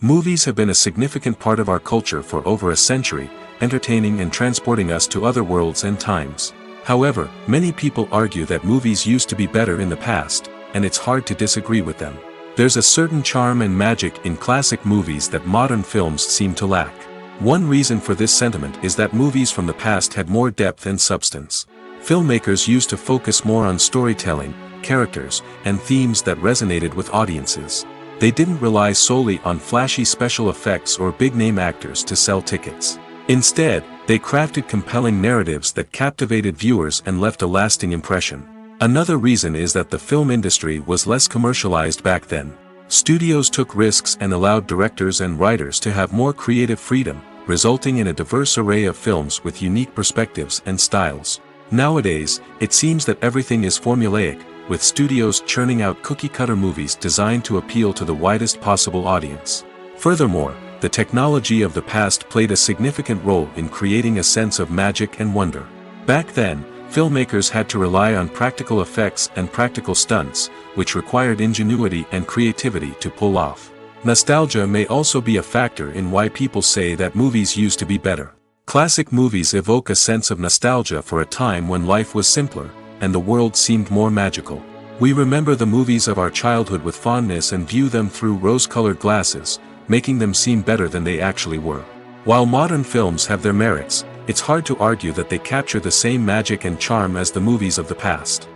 Movies have been a significant part of our culture for over a century, entertaining and transporting us to other worlds and times. However, many people argue that movies used to be better in the past, and it's hard to disagree with them. There's a certain charm and magic in classic movies that modern films seem to lack. One reason for this sentiment is that movies from the past had more depth and substance. Filmmakers used to focus more on storytelling, characters, and themes that resonated with audiences. They didn't rely solely on flashy special effects or big-name actors to sell tickets. Instead, they crafted compelling narratives that captivated viewers and left a lasting impression. Another reason is that the film industry was less commercialized back then. Studios took risks and allowed directors and writers to have more creative freedom, resulting in a diverse array of films with unique perspectives and styles. Nowadays, it seems that everything is formulaic, with studios churning out cookie-cutter movies designed to appeal to the widest possible audience. Furthermore, the technology of the past played a significant role in creating a sense of magic and wonder. Back then, filmmakers had to rely on practical effects and practical stunts, which required ingenuity and creativity to pull off. Nostalgia may also be a factor in why people say that movies used to be better. Classic movies evoke a sense of nostalgia for a time when life was simpler, and the world seemed more magical. We remember the movies of our childhood with fondness and view them through rose-colored glasses, making them seem better than they actually were. While modern films have their merits, it's hard to argue that they capture the same magic and charm as the movies of the past.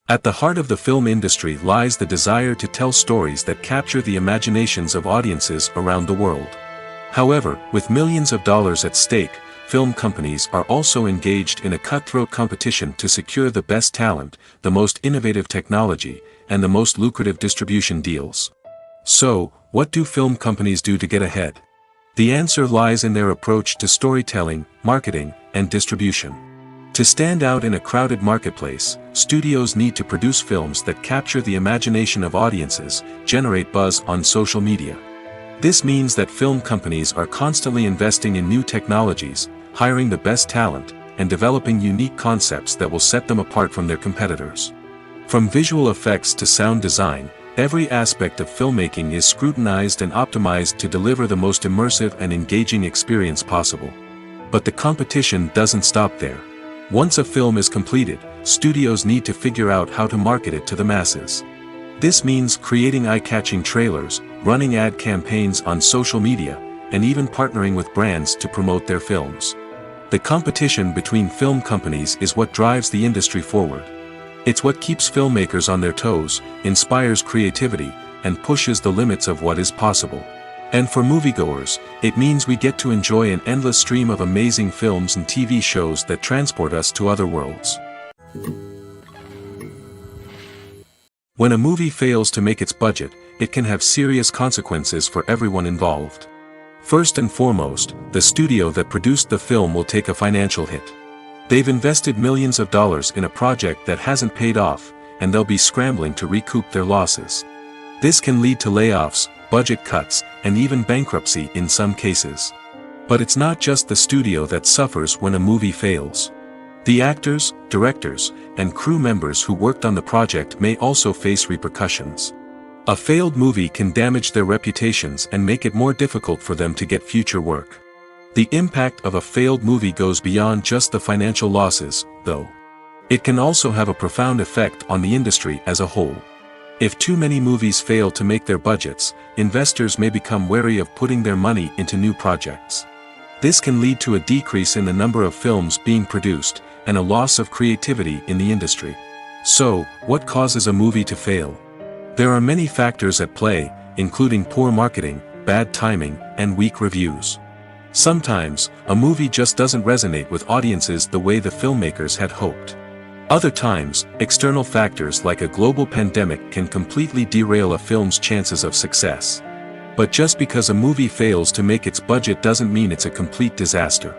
At the heart of the film industry lies the desire to tell stories that capture the imaginations of audiences around the world. However, with millions of dollars at stake, film companies are also engaged in a cutthroat competition to secure the best talent, the most innovative technology, and the most lucrative distribution deals. So, what do film companies do to get ahead? The answer lies in their approach to storytelling, marketing, and distribution. To stand out in a crowded marketplace, studios need to produce films that capture the imagination of audiences, generate buzz on social media. This means that film companies are constantly investing in new technologies, hiring the best talent, and developing unique concepts that will set them apart from their competitors. From visual effects to sound design, every aspect of filmmaking is scrutinized and optimized to deliver the most immersive and engaging experience possible. But the competition doesn't stop there. Once a film is completed, studios need to figure out how to market it to the masses. This means creating eye-catching trailers, running ad campaigns on social media, and even partnering with brands to promote their films. The competition between film companies is what drives the industry forward. It's what keeps filmmakers on their toes, inspires creativity, and pushes the limits of what is possible. And for moviegoers, it means we get to enjoy an endless stream of amazing films and TV shows that transport us to other worlds. When a movie fails to make its budget, it can have serious consequences for everyone involved. First and foremost, the studio that produced the film will take a financial hit. They've invested millions of dollars in a project that hasn't paid off, and they'll be scrambling to recoup their losses. This can lead to layoffs, budget cuts, and even bankruptcy in some cases. But it's not just the studio that suffers when a movie fails. The actors, directors, and crew members who worked on the project may also face repercussions. A failed movie can damage their reputations and make it more difficult for them to get future work. The impact of a failed movie goes beyond just the financial losses, though. It can also have a profound effect on the industry as a whole. If too many movies fail to make their budgets, investors may become wary of putting their money into new projects. This can lead to a decrease in the number of films being produced, and a loss of creativity in the industry. So, what causes a movie to fail? There are many factors at play, including poor marketing, bad timing, and weak reviews. Sometimes, a movie just doesn't resonate with audiences the way the filmmakers had hoped. Other times, external factors like a global pandemic can completely derail a film's chances of success. But just because a movie fails to make its budget doesn't mean it's a complete disaster.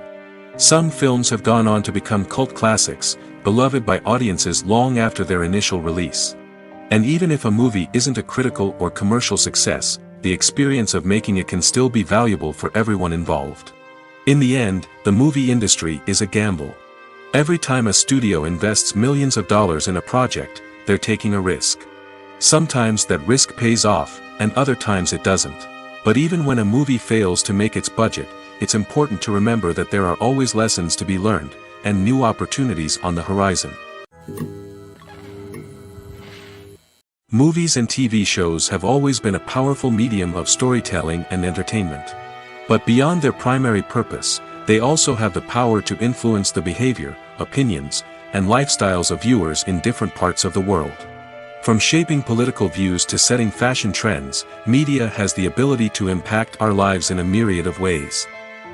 Some films have gone on to become cult classics, beloved by audiences long after their initial release. And even if a movie isn't a critical or commercial success, the experience of making it can still be valuable for everyone involved. In the end, the movie industry is a gamble. Every time a studio invests millions of dollars in a project, they're taking a risk. Sometimes that risk pays off, and other times it doesn't. But even when a movie fails to make its budget, it's important to remember that there are always lessons to be learned, and new opportunities on the horizon. Movies and TV shows have always been a powerful medium of storytelling and entertainment. But beyond their primary purpose, they also have the power to influence the behavior, opinions, and lifestyles of viewers in different parts of the world. From shaping political views to setting fashion trends, media has the ability to impact our lives in a myriad of ways.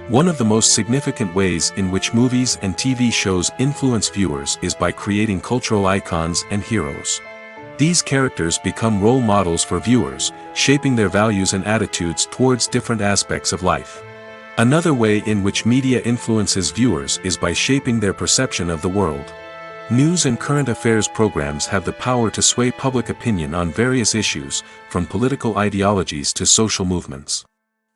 One of the most significant ways in which movies and TV shows influence viewers is by creating cultural icons and heroes. These characters become role models for viewers, shaping their values and attitudes towards different aspects of life. Another way in which media influences viewers is by shaping their perception of the world. News and current affairs programs have the power to sway public opinion on various issues, from political ideologies to social movements.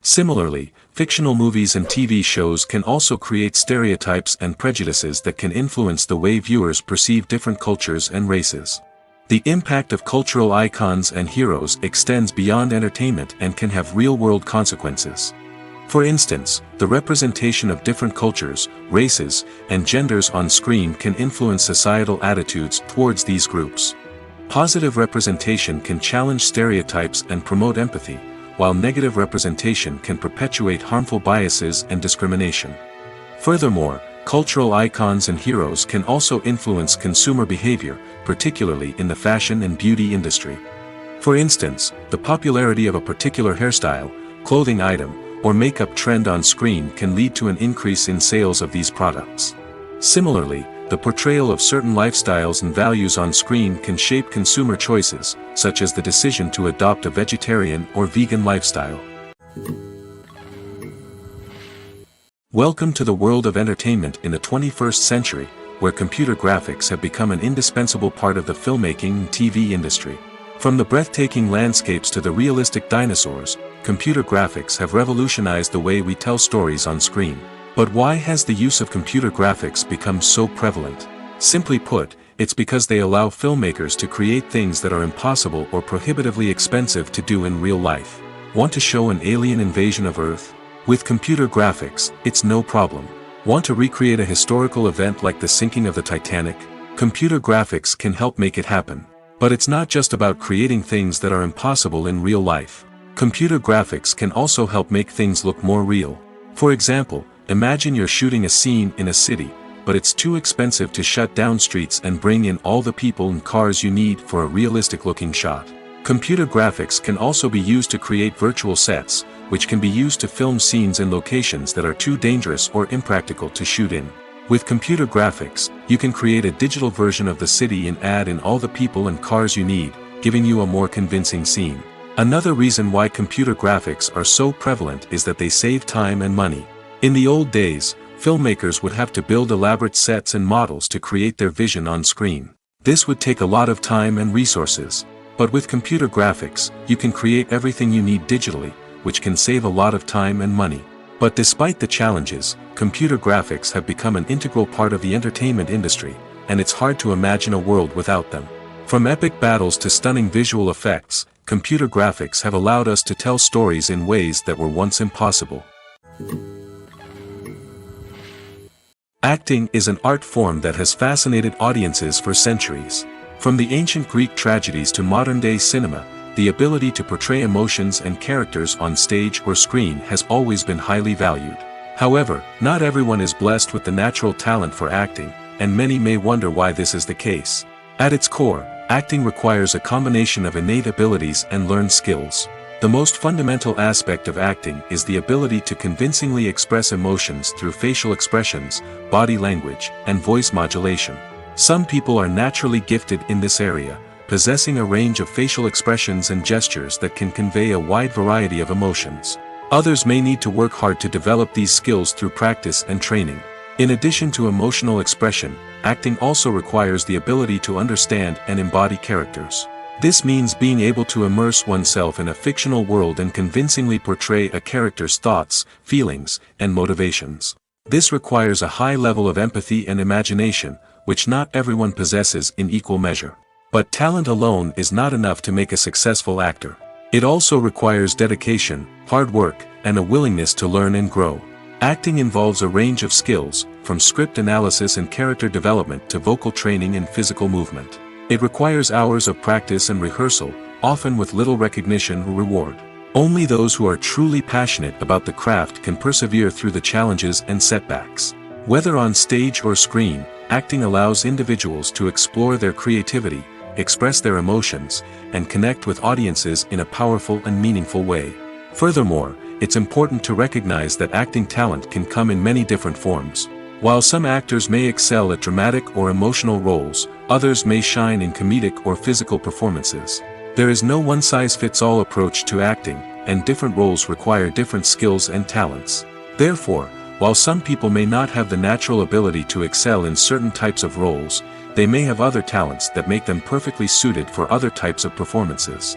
Similarly, fictional movies and TV shows can also create stereotypes and prejudices that can influence the way viewers perceive different cultures and races. The impact of cultural icons and heroes extends beyond entertainment and can have real-world consequences. For instance, the representation of different cultures, races, and genders on screen can influence societal attitudes towards these groups. Positive representation can challenge stereotypes and promote empathy, while negative representation can perpetuate harmful biases and discrimination. Furthermore, Cultural icons and heroes can also influence consumer behavior, particularly in the fashion and beauty industry. For instance, the popularity of a particular hairstyle, clothing item, or makeup trend on screen can lead to an increase in sales of these products. Similarly, the portrayal of certain lifestyles and values on screen can shape consumer choices, such as the decision to adopt a vegetarian or vegan lifestyle. Welcome to the world of entertainment in the 21st century, where computer graphics have become an indispensable part of the filmmaking and TV industry. From the breathtaking landscapes to the realistic dinosaurs, computer graphics have revolutionized the way we tell stories on screen. But why has the use of computer graphics become so prevalent? Simply put, it's because they allow filmmakers to create things that are impossible or prohibitively expensive to do in real life. Want to show an alien invasion of Earth? With computer graphics, it's no problem. Want to recreate a historical event like the sinking of the Titanic? Computer graphics can help make it happen. But it's not just about creating things that are impossible in real life. Computer graphics can also help make things look more real. For example, imagine you're shooting a scene in a city, but it's too expensive to shut down streets and bring in all the people and cars you need for a realistic-looking shot. Computer graphics can also be used to create virtual sets, which can be used to film scenes in locations that are too dangerous or impractical to shoot in. With computer graphics, you can create a digital version of the city and add in all the people and cars you need, giving you a more convincing scene. Another reason why computer graphics are so prevalent is that they save time and money. In the old days, filmmakers would have to build elaborate sets and models to create their vision on screen. This would take a lot of time and resources. But with computer graphics, you can create everything you need digitally, which can save a lot of time and money. But despite the challenges, computer graphics have become an integral part of the entertainment industry, and it's hard to imagine a world without them. From epic battles to stunning visual effects, computer graphics have allowed us to tell stories in ways that were once impossible. Acting is an art form that has fascinated audiences for centuries. From the ancient Greek tragedies to modern-day cinema, the ability to portray emotions and characters on stage or screen has always been highly valued. However, not everyone is blessed with the natural talent for acting, and many may wonder why this is the case. At its core, acting requires a combination of innate abilities and learned skills. The most fundamental aspect of acting is the ability to convincingly express emotions through facial expressions, body language, and voice modulation. Some people are naturally gifted in this area, possessing a range of facial expressions and gestures that can convey a wide variety of emotions. Others may need to work hard to develop these skills through practice and training. In addition to emotional expression, acting also requires the ability to understand and embody characters. This means being able to immerse oneself in a fictional world and convincingly portray a character's thoughts, feelings, and motivations. This requires a high level of empathy and imagination, which not everyone possesses in equal measure. But talent alone is not enough to make a successful actor. It also requires dedication, hard work, and a willingness to learn and grow. Acting involves a range of skills, from script analysis and character development to vocal training and physical movement. It requires hours of practice and rehearsal, often with little recognition or reward. Only those who are truly passionate about the craft can persevere through the challenges and setbacks. Whether on stage or screen, acting allows individuals to explore their creativity, express their emotions, and connect with audiences in a powerful and meaningful way. Furthermore, it's important to recognize that acting talent can come in many different forms. While some actors may excel at dramatic or emotional roles, others may shine in comedic or physical performances. There is no one-size-fits-all approach to acting, and different roles require different skills and talents. Therefore, while some people may not have the natural ability to excel in certain types of roles, they may have other talents that make them perfectly suited for other types of performances.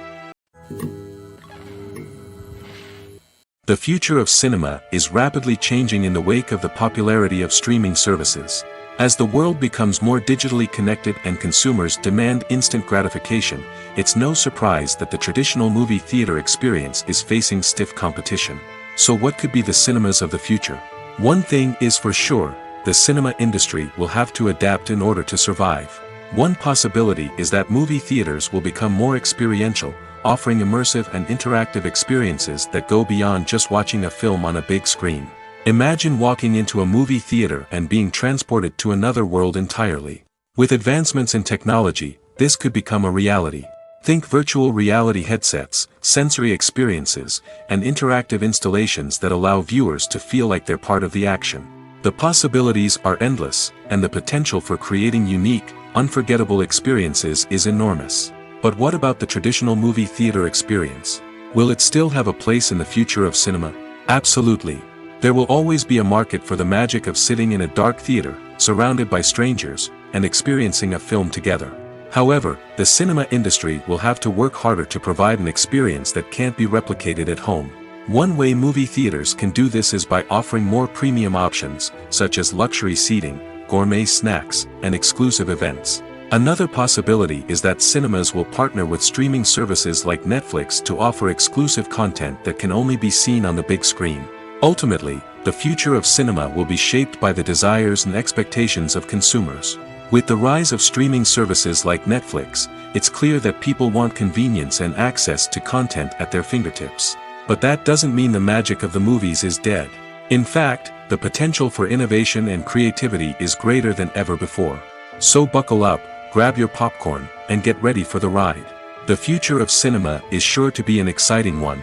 The future of cinema is rapidly changing in the wake of the popularity of streaming services. As the world becomes more digitally connected and consumers demand instant gratification, it's no surprise that the traditional movie theater experience is facing stiff competition. So what could be the cinemas of the future? One thing is for sure, the cinema industry will have to adapt in order to survive. One possibility is that movie theaters will become more experiential, offering immersive and interactive experiences that go beyond just watching a film on a big screen. Imagine walking into a movie theater and being transported to another world entirely. With advancements in technology, this could become a reality. Think virtual reality headsets, sensory experiences, and interactive installations that allow viewers to feel like they're part of the action. The possibilities are endless, and the potential for creating unique, unforgettable experiences is enormous. But what about the traditional movie theater experience? Will it still have a place in the future of cinema? Absolutely. There will always be a market for the magic of sitting in a dark theater, surrounded by strangers, and experiencing a film together. However, the cinema industry will have to work harder to provide an experience that can't be replicated at home. One way movie theaters can do this is by offering more premium options, such as luxury seating, gourmet snacks, and exclusive events. Another possibility is that cinemas will partner with streaming services like Netflix to offer exclusive content that can only be seen on the big screen. Ultimately, the future of cinema will be shaped by the desires and expectations of consumers. With the rise of streaming services like Netflix, it's clear that people want convenience and access to content at their fingertips. But that doesn't mean the magic of the movies is dead. In fact, the potential for innovation and creativity is greater than ever before. So buckle up, grab your popcorn, and get ready for the ride. The future of cinema is sure to be an exciting one.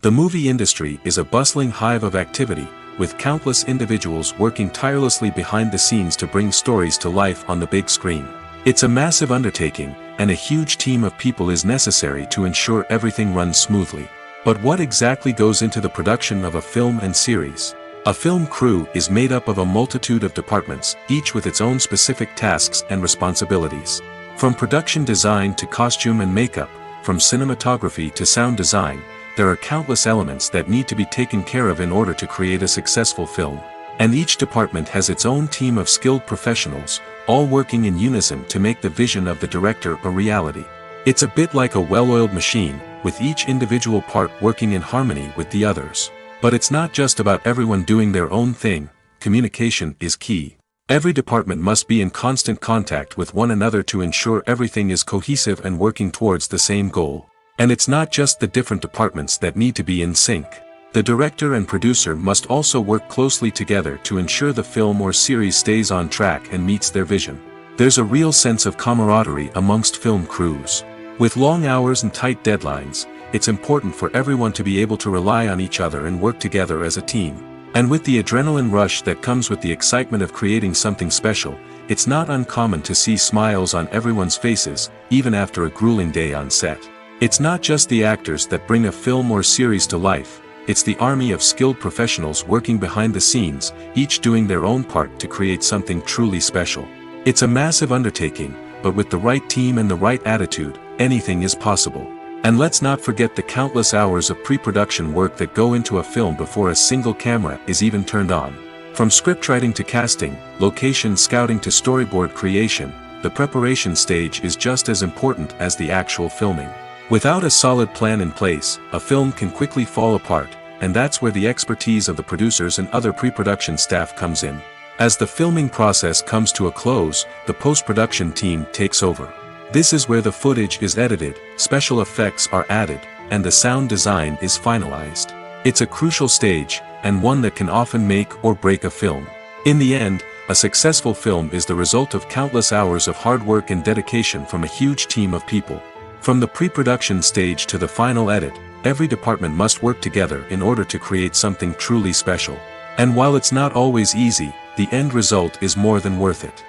The movie industry is a bustling hive of activity, with countless individuals working tirelessly behind the scenes to bring stories to life on the big screen. It's a massive undertaking, and a huge team of people is necessary to ensure everything runs smoothly. But what exactly goes into the production of a film and series? A film crew is made up of a multitude of departments, each with its own specific tasks and responsibilities. From production design to costume and makeup, from cinematography to sound design, there are countless elements that need to be taken care of in order to create a successful film. And each department has its own team of skilled professionals, all working in unison to make the vision of the director a reality. It's a bit like a well-oiled machine, with each individual part working in harmony with the others. But it's not just about everyone doing their own thing. Communication is key. Every department must be in constant contact with one another to ensure everything is cohesive and working towards the same goal. And it's not just the different departments that need to be in sync. The director and producer must also work closely together to ensure the film or series stays on track and meets their vision. There's a real sense of camaraderie amongst film crews. With long hours and tight deadlines, it's important for everyone to be able to rely on each other and work together as a team. And with the adrenaline rush that comes with the excitement of creating something special, it's not uncommon to see smiles on everyone's faces, even after a grueling day on set. It's not just the actors that bring a film or series to life, it's the army of skilled professionals working behind the scenes, each doing their own part to create something truly special. It's a massive undertaking, but with the right team and the right attitude, anything is possible. And let's not forget the countless hours of pre-production work that go into a film before a single camera is even turned on. From scriptwriting to casting, location scouting to storyboard creation, the preparation stage is just as important as the actual filming. Without a solid plan in place, a film can quickly fall apart, and that's where the expertise of the producers and other pre-production staff comes in. As the filming process comes to a close, the post-production team takes over. This is where the footage is edited, special effects are added, and the sound design is finalized. It's a crucial stage, and one that can often make or break a film. In the end, a successful film is the result of countless hours of hard work and dedication from a huge team of people. From the pre-production stage to the final edit, every department must work together in order to create something truly special. And while it's not always easy, the end result is more than worth it.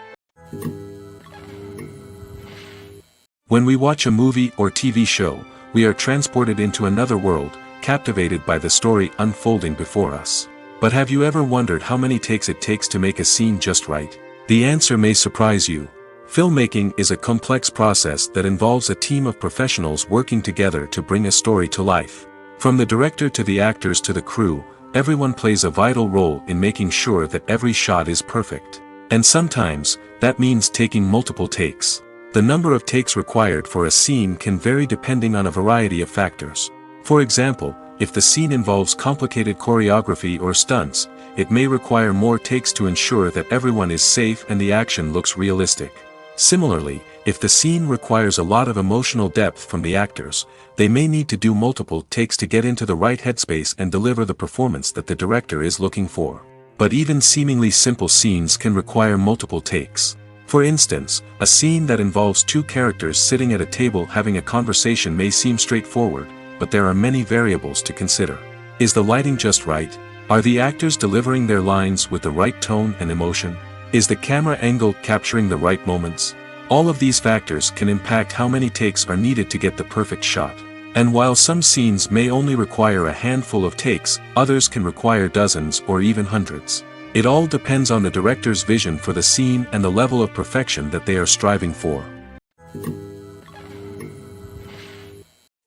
When we watch a movie or TV show, we are transported into another world, captivated by the story unfolding before us. But have you ever wondered how many takes it takes to make a scene just right? The answer may surprise you. Filmmaking is a complex process that involves a team of professionals working together to bring a story to life. From the director to the actors to the crew, everyone plays a vital role in making sure that every shot is perfect. And sometimes, that means taking multiple takes. The number of takes required for a scene can vary depending on a variety of factors. For example, if the scene involves complicated choreography or stunts, it may require more takes to ensure that everyone is safe and the action looks realistic. Similarly, if the scene requires a lot of emotional depth from the actors, they may need to do multiple takes to get into the right headspace and deliver the performance that the director is looking for. But even seemingly simple scenes can require multiple takes. For instance, a scene that involves two characters sitting at a table having a conversation may seem straightforward, but there are many variables to consider. Is the lighting just right? Are the actors delivering their lines with the right tone and emotion? Is the camera angle capturing the right moments? All of these factors can impact how many takes are needed to get the perfect shot. And while some scenes may only require a handful of takes, others can require dozens or even hundreds. It all depends on the director's vision for the scene and the level of perfection that they are striving for.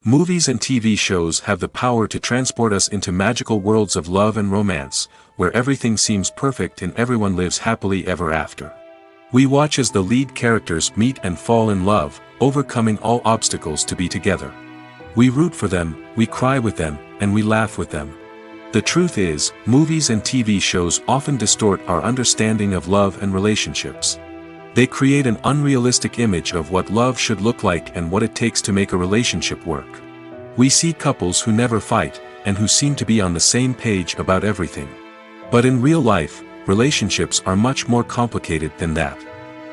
Movies and TV shows have the power to transport us into magical worlds of love and romance, where everything seems perfect and everyone lives happily ever after. We watch as the lead characters meet and fall in love, overcoming all obstacles to be together. We root for them, we cry with them, and we laugh with them. The truth is, movies and TV shows often distort our understanding of love and relationships. They create an unrealistic image of what love should look like and what it takes to make a relationship work. We see couples who never fight, and who seem to be on the same page about everything. But in real life, relationships are much more complicated than that.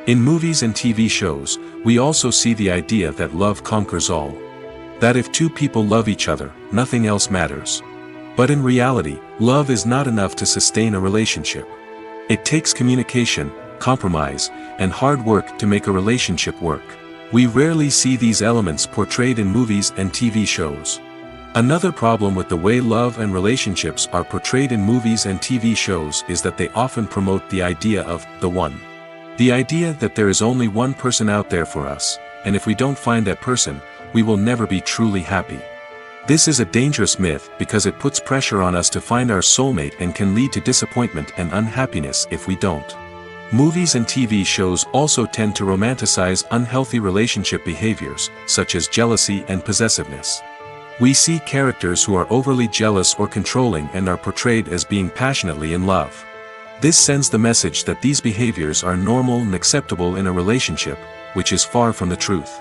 In movies and TV shows, we also see the idea that love conquers all. That if two people love each other, nothing else matters. But in reality, love is not enough to sustain a relationship. It takes communication, compromise, and hard work to make a relationship work. We rarely see these elements portrayed in movies and TV shows. Another problem with the way love and relationships are portrayed in movies and TV shows is that they often promote the idea of the one. The idea that there is only one person out there for us, and if we don't find that person, we will never be truly happy. This is a dangerous myth because it puts pressure on us to find our soulmate and can lead to disappointment and unhappiness if we don't. Movies and TV shows also tend to romanticize unhealthy relationship behaviors, such as jealousy and possessiveness. We see characters who are overly jealous or controlling and are portrayed as being passionately in love. This sends the message that these behaviors are normal and acceptable in a relationship, which is far from the truth.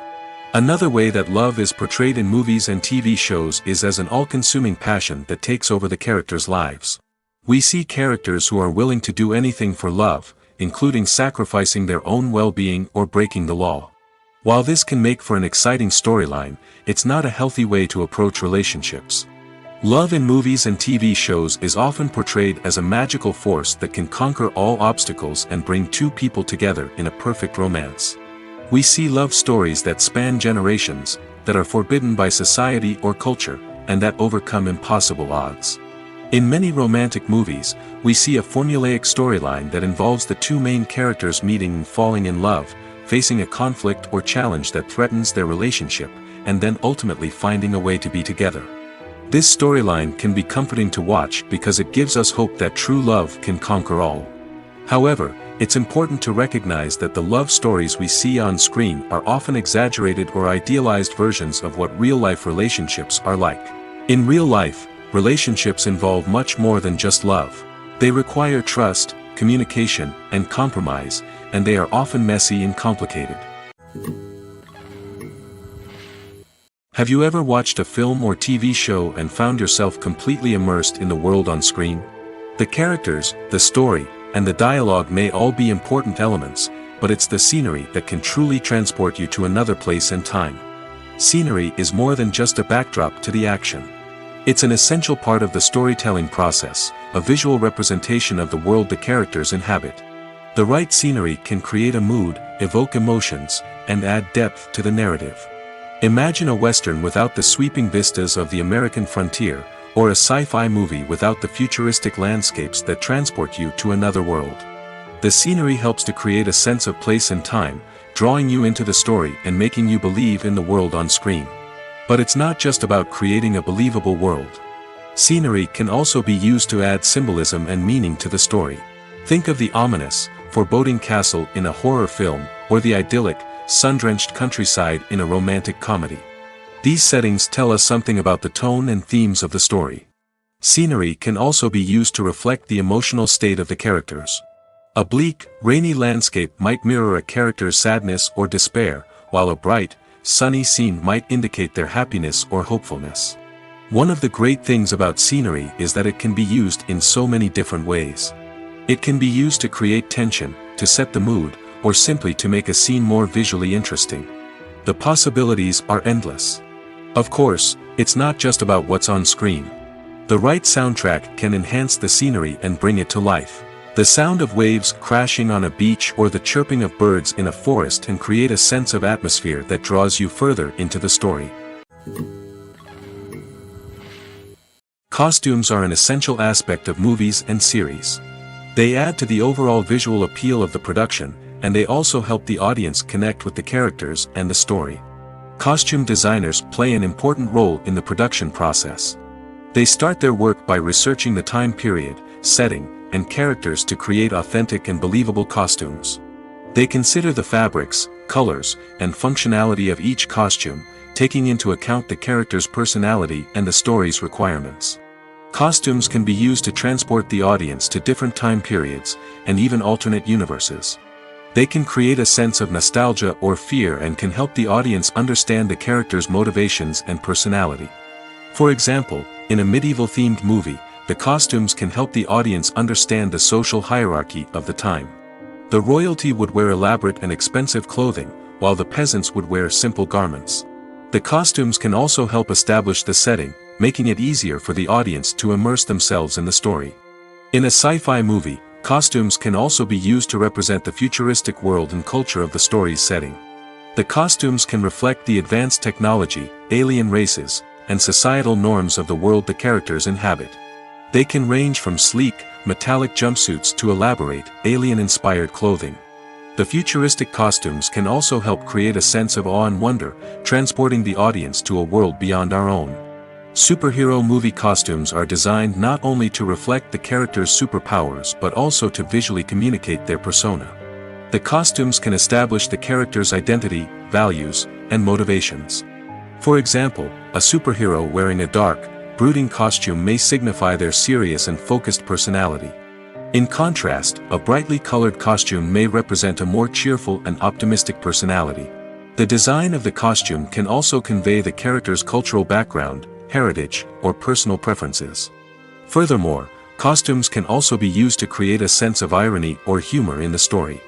Another way that love is portrayed in movies and TV shows is as an all-consuming passion that takes over the characters' lives. We see characters who are willing to do anything for love, including sacrificing their own well-being or breaking the law. While this can make for an exciting storyline, it's not a healthy way to approach relationships. Love in movies and TV shows is often portrayed as a magical force that can conquer all obstacles and bring two people together in a perfect romance. We see love stories that span generations, that are forbidden by society or culture, and that overcome impossible odds. In many romantic movies, we see a formulaic storyline that involves the two main characters meeting and falling in love, facing a conflict or challenge that threatens their relationship, and then ultimately finding a way to be together. This storyline can be comforting to watch because it gives us hope that true love can conquer all. However, it's important to recognize that the love stories we see on screen are often exaggerated or idealized versions of what real-life relationships are like. In real life, relationships involve much more than just love. They require trust, communication, and compromise, and they are often messy and complicated. Have you ever watched a film or TV show and found yourself completely immersed in the world on screen? The characters, the story, and the dialogue may all be important elements, but it's the scenery that can truly transport you to another place and time. Scenery is more than just a backdrop to the action. It's an essential part of the storytelling process, a visual representation of the world the characters inhabit. The right scenery can create a mood, evoke emotions, and add depth to the narrative. Imagine a Western without the sweeping vistas of the American frontier, or a sci-fi movie without the futuristic landscapes that transport you to another world. The scenery helps to create a sense of place and time, drawing you into the story and making you believe in the world on screen. But it's not just about creating a believable world. Scenery can also be used to add symbolism and meaning to the story. Think of the ominous, foreboding castle in a horror film, or the idyllic, sun-drenched countryside in a romantic comedy. These settings tell us something about the tone and themes of the story. Scenery can also be used to reflect the emotional state of the characters. A bleak, rainy landscape might mirror a character's sadness or despair, while a bright, sunny scene might indicate their happiness or hopefulness. One of the great things about scenery is that it can be used in so many different ways. It can be used to create tension, to set the mood, or simply to make a scene more visually interesting. The possibilities are endless. Of course, it's not just about what's on screen. The right soundtrack can enhance the scenery and bring it to life. The sound of waves crashing on a beach or the chirping of birds in a forest can create a sense of atmosphere that draws you further into the story. Costumes are an essential aspect of movies and series. They add to the overall visual appeal of the production, and they also help the audience connect with the characters and the story. Costume designers play an important role in the production process. They start their work by researching the time period, setting, and characters to create authentic and believable costumes. They consider the fabrics, colors, and functionality of each costume, taking into account the character's personality and the story's requirements. Costumes can be used to transport the audience to different time periods, and even alternate universes. They can create a sense of nostalgia or fear and can help the audience understand the character's motivations and personality. For example, in a medieval-themed movie, the costumes can help the audience understand the social hierarchy of the time. The royalty would wear elaborate and expensive clothing, while the peasants would wear simple garments. The costumes can also help establish the setting, making it easier for the audience to immerse themselves in the story. In a sci-fi movie, costumes can also be used to represent the futuristic world and culture of the story's setting. The costumes can reflect the advanced technology, alien races, and societal norms of the world the characters inhabit. They can range from sleek, metallic jumpsuits to elaborate, alien-inspired clothing. The futuristic costumes can also help create a sense of awe and wonder, transporting the audience to a world beyond our own. Superhero movie costumes are designed not only to reflect the character's superpowers but also to visually communicate their persona. The costumes can establish the character's identity, values, and motivations. For example, a superhero wearing a dark, brooding costume may signify their serious and focused personality. In contrast, a brightly colored costume may represent a more cheerful and optimistic personality. The design of the costume can also convey the character's cultural background, heritage, or personal preferences. Furthermore, costumes can also be used to create a sense of irony or humor in the story.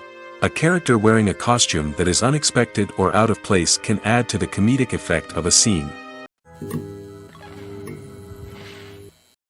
A character wearing a costume that is unexpected or out of place can add to the comedic effect of a scene.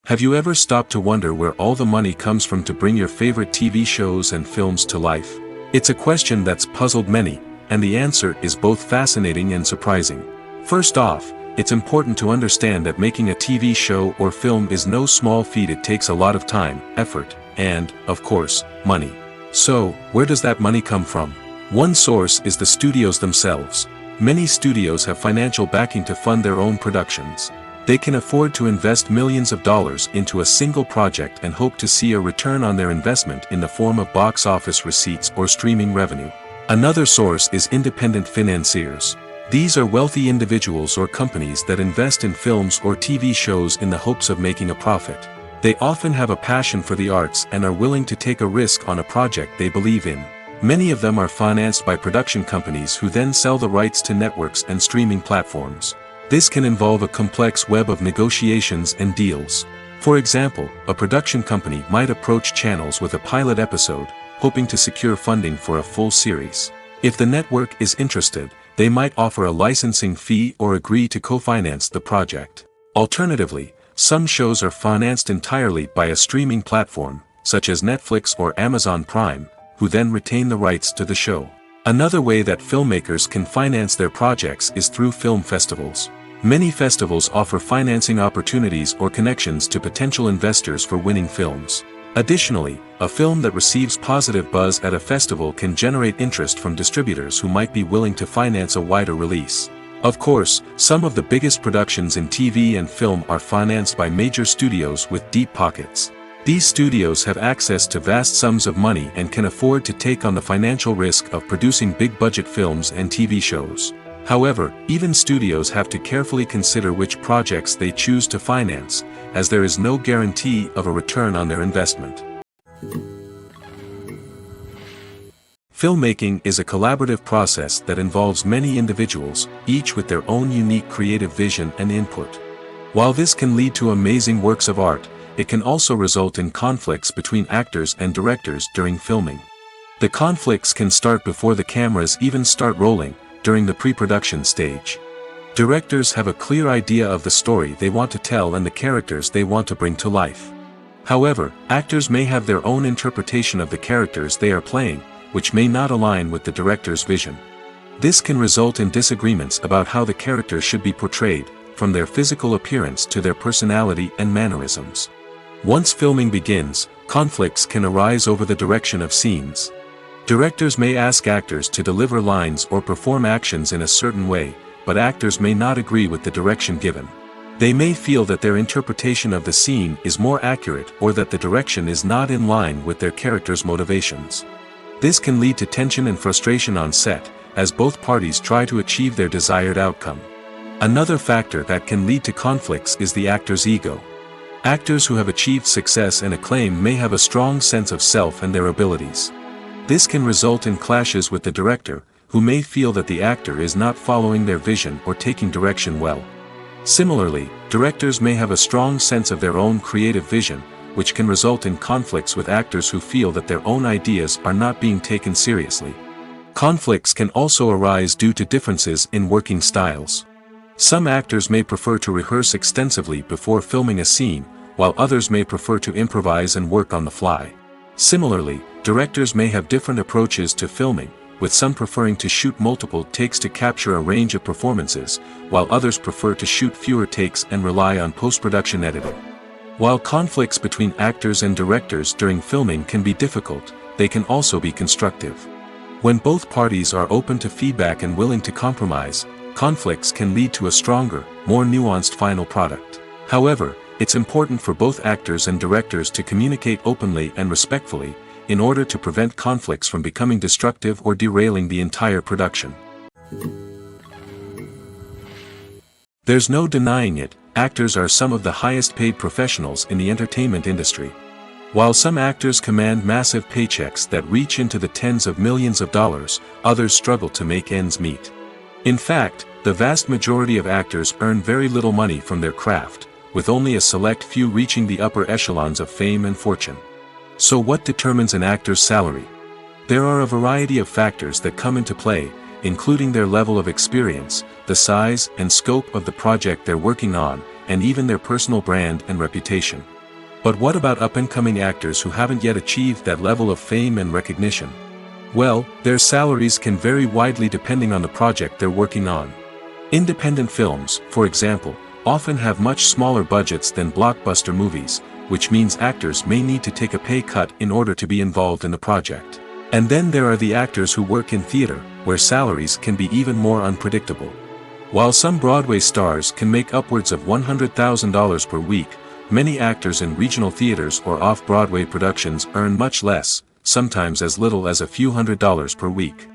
Have you ever stopped to wonder where all the money comes from to bring your favorite TV shows and films to life? It's a question that's puzzled many, and the answer is both fascinating and surprising. First off, it's important to understand that making a TV show or film is no small feat. It takes a lot of time, effort, and, of course, money. So, where does that money come from? One source is the studios themselves. Many studios have financial backing to fund their own productions. They can afford to invest millions of dollars into a single project and hope to see a return on their investment in the form of box office receipts or streaming revenue. Another source is independent financiers. These are wealthy individuals or companies that invest in films or TV shows in the hopes of making a profit. They often have a passion for the arts and are willing to take a risk on a project they believe in. Many of them are financed by production companies who then sell the rights to networks and streaming platforms. This can involve a complex web of negotiations and deals. For example, a production company might approach channels with a pilot episode, hoping to secure funding for a full series. If the network is interested, they might offer a licensing fee or agree to co-finance the project. Alternatively, some shows are financed entirely by a streaming platform, such as Netflix or Amazon Prime, who then retain the rights to the show. Another way that filmmakers can finance their projects is through film festivals. Many festivals offer financing opportunities or connections to potential investors for winning films. Additionally, a film that receives positive buzz at a festival can generate interest from distributors who might be willing to finance a wider release. Of course, some of the biggest productions in TV and film are financed by major studios with deep pockets. These studios have access to vast sums of money and can afford to take on the financial risk of producing big-budget films and TV shows. However, even studios have to carefully consider which projects they choose to finance, as there is no guarantee of a return on their investment. Filmmaking is a collaborative process that involves many individuals, each with their own unique creative vision and input. While this can lead to amazing works of art, it can also result in conflicts between actors and directors during filming. The conflicts can start before the cameras even start rolling, during the pre-production stage. Directors have a clear idea of the story they want to tell and the characters they want to bring to life. However, actors may have their own interpretation of the characters they are playing, which may not align with the director's vision. This can result in disagreements about how the characters should be portrayed, from their physical appearance to their personality and mannerisms. Once filming begins, conflicts can arise over the direction of scenes. Directors may ask actors to deliver lines or perform actions in a certain way, but actors may not agree with the direction given. They may feel that their interpretation of the scene is more accurate or that the direction is not in line with their character's motivations. This can lead to tension and frustration on set, as both parties try to achieve their desired outcome. Another factor that can lead to conflicts is the actor's ego. Actors who have achieved success and acclaim may have a strong sense of self and their abilities. This can result in clashes with the director, who may feel that the actor is not following their vision or taking direction well. Similarly, directors may have a strong sense of their own creative vision, which can result in conflicts with actors who feel that their own ideas are not being taken seriously. Conflicts can also arise due to differences in working styles. Some actors may prefer to rehearse extensively before filming a scene, while others may prefer to improvise and work on the fly. Similarly, directors may have different approaches to filming, with some preferring to shoot multiple takes to capture a range of performances, while others prefer to shoot fewer takes and rely on post-production editing. While conflicts between actors and directors during filming can be difficult, they can also be constructive. When both parties are open to feedback and willing to compromise, conflicts can lead to a stronger, more nuanced final product. However, it's important for both actors and directors to communicate openly and respectfully, in order to prevent conflicts from becoming destructive or derailing the entire production. There's no denying it, actors are some of the highest paid professionals in the entertainment industry. While some actors command massive paychecks that reach into the tens of millions of dollars, others struggle to make ends meet. In fact, the vast majority of actors earn very little money from their craft, with only a select few reaching the upper echelons of fame and fortune. So what determines an actor's salary? There are a variety of factors that come into play, including their level of experience, the size and scope of the project they're working on, and even their personal brand and reputation. But what about up-and-coming actors who haven't yet achieved that level of fame and recognition? Well, their salaries can vary widely depending on the project they're working on. Independent films, for example, often have much smaller budgets than blockbuster movies, which means actors may need to take a pay cut in order to be involved in the project. And then there are the actors who work in theater, where salaries can be even more unpredictable. While some Broadway stars can make upwards of $100,000 per week, many actors in regional theaters or off-Broadway productions earn much less, sometimes as little as a few $100s per week.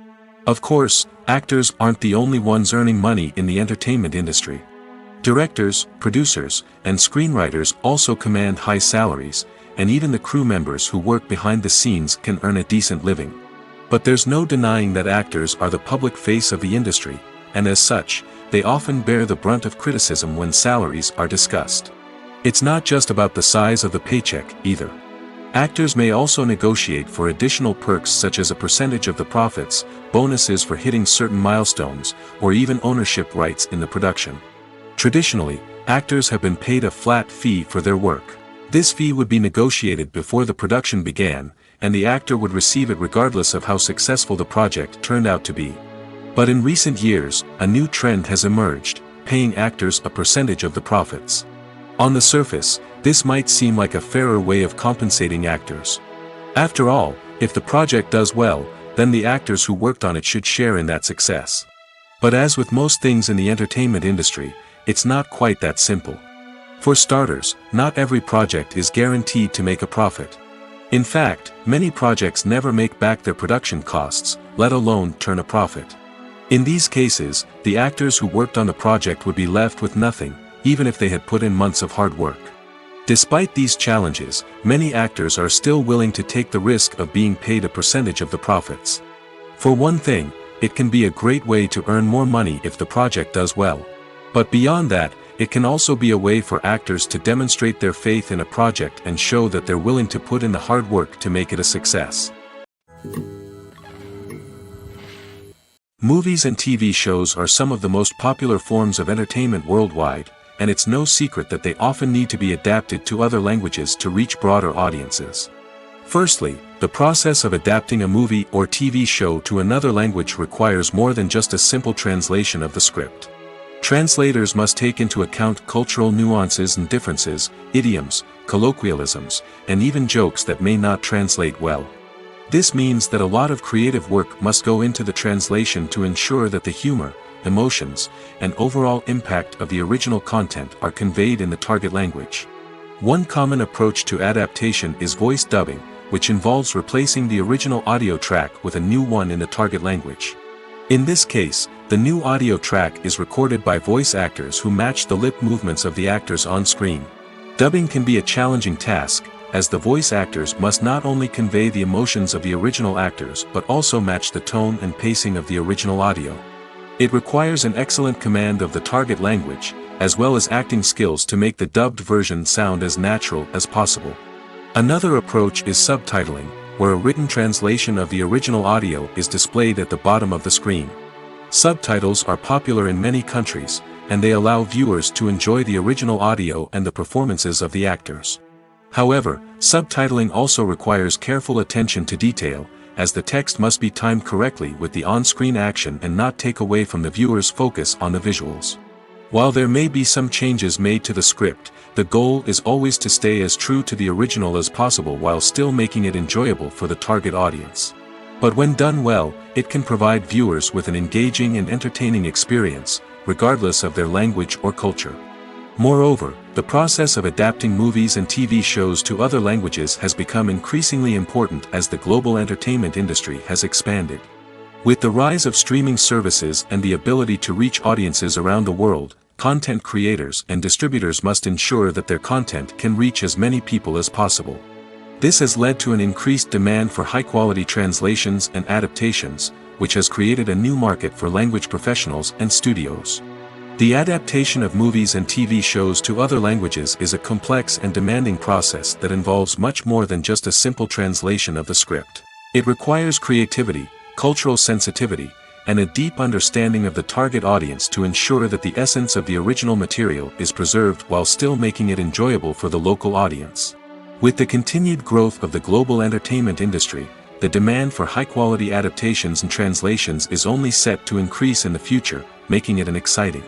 Of course, actors aren't the only ones earning money in the entertainment industry. Directors, producers, and screenwriters also command high salaries, and even the crew members who work behind the scenes can earn a decent living. But there's no denying that actors are the public face of the industry, and as such, they often bear the brunt of criticism when salaries are discussed. It's not just about the size of the paycheck, either. Actors may also negotiate for additional perks such as a percentage of the profits, bonuses for hitting certain milestones, or even ownership rights in the production. Traditionally, actors have been paid a flat fee for their work. This fee would be negotiated before the production began, and the actor would receive it regardless of how successful the project turned out to be. But in recent years, a new trend has emerged, paying actors a percentage of the profits. On the surface, this might seem like a fairer way of compensating actors. After all, if the project does well, then the actors who worked on it should share in that success. But as with most things in the entertainment industry, it's not quite that simple. For starters, not every project is guaranteed to make a profit. In fact, many projects never make back their production costs, let alone turn a profit. In these cases, the actors who worked on the project would be left with nothing, even if they had put in months of hard work. Despite these challenges, many actors are still willing to take the risk of being paid a percentage of the profits. For one thing, it can be a great way to earn more money if the project does well. But beyond that, it can also be a way for actors to demonstrate their faith in a project and show that they're willing to put in the hard work to make it a success. Movies and TV shows are some of the most popular forms of entertainment worldwide, and it's no secret that they often need to be adapted to other languages to reach broader audiences. Firstly, the process of adapting a movie or TV show to another language requires more than just a simple translation of the script. Translators must take into account cultural nuances and differences, idioms, colloquialisms, and even jokes that may not translate well. This means that a lot of creative work must go into the translation to ensure that the humor, emotions, and overall impact of the original content are conveyed in the target language. One common approach to adaptation is voice dubbing, which involves replacing the original audio track with a new one in the target language. In this case, the new audio track is recorded by voice actors who match the lip movements of the actors on screen. Dubbing can be a challenging task, as the voice actors must not only convey the emotions of the original actors but also match the tone and pacing of the original audio. It requires an excellent command of the target language, as well as acting skills to make the dubbed version sound as natural as possible. Another approach is subtitling, where a written translation of the original audio is displayed at the bottom of the screen. Subtitles are popular in many countries, and they allow viewers to enjoy the original audio and the performances of the actors. However, subtitling also requires careful attention to detail, as the text must be timed correctly with the on-screen action and not take away from the viewer's focus on the visuals. While there may be some changes made to the script, the goal is always to stay as true to the original as possible while still making it enjoyable for the target audience. But when done well, it can provide viewers with an engaging and entertaining experience, regardless of their language or culture. Moreover, the process of adapting movies and TV shows to other languages has become increasingly important as the global entertainment industry has expanded. With the rise of streaming services and the ability to reach audiences around the world, content creators and distributors must ensure that their content can reach as many people as possible. This has led to an increased demand for high-quality translations and adaptations, which has created a new market for language professionals and studios. The adaptation of movies and TV shows to other languages is a complex and demanding process that involves much more than just a simple translation of the script. It requires creativity, cultural sensitivity, and a deep understanding of the target audience to ensure that the essence of the original material is preserved while still making it enjoyable for the local audience. With the continued growth of the global entertainment industry, the demand for high-quality adaptations and translations is only set to increase in the future, making it an exciting.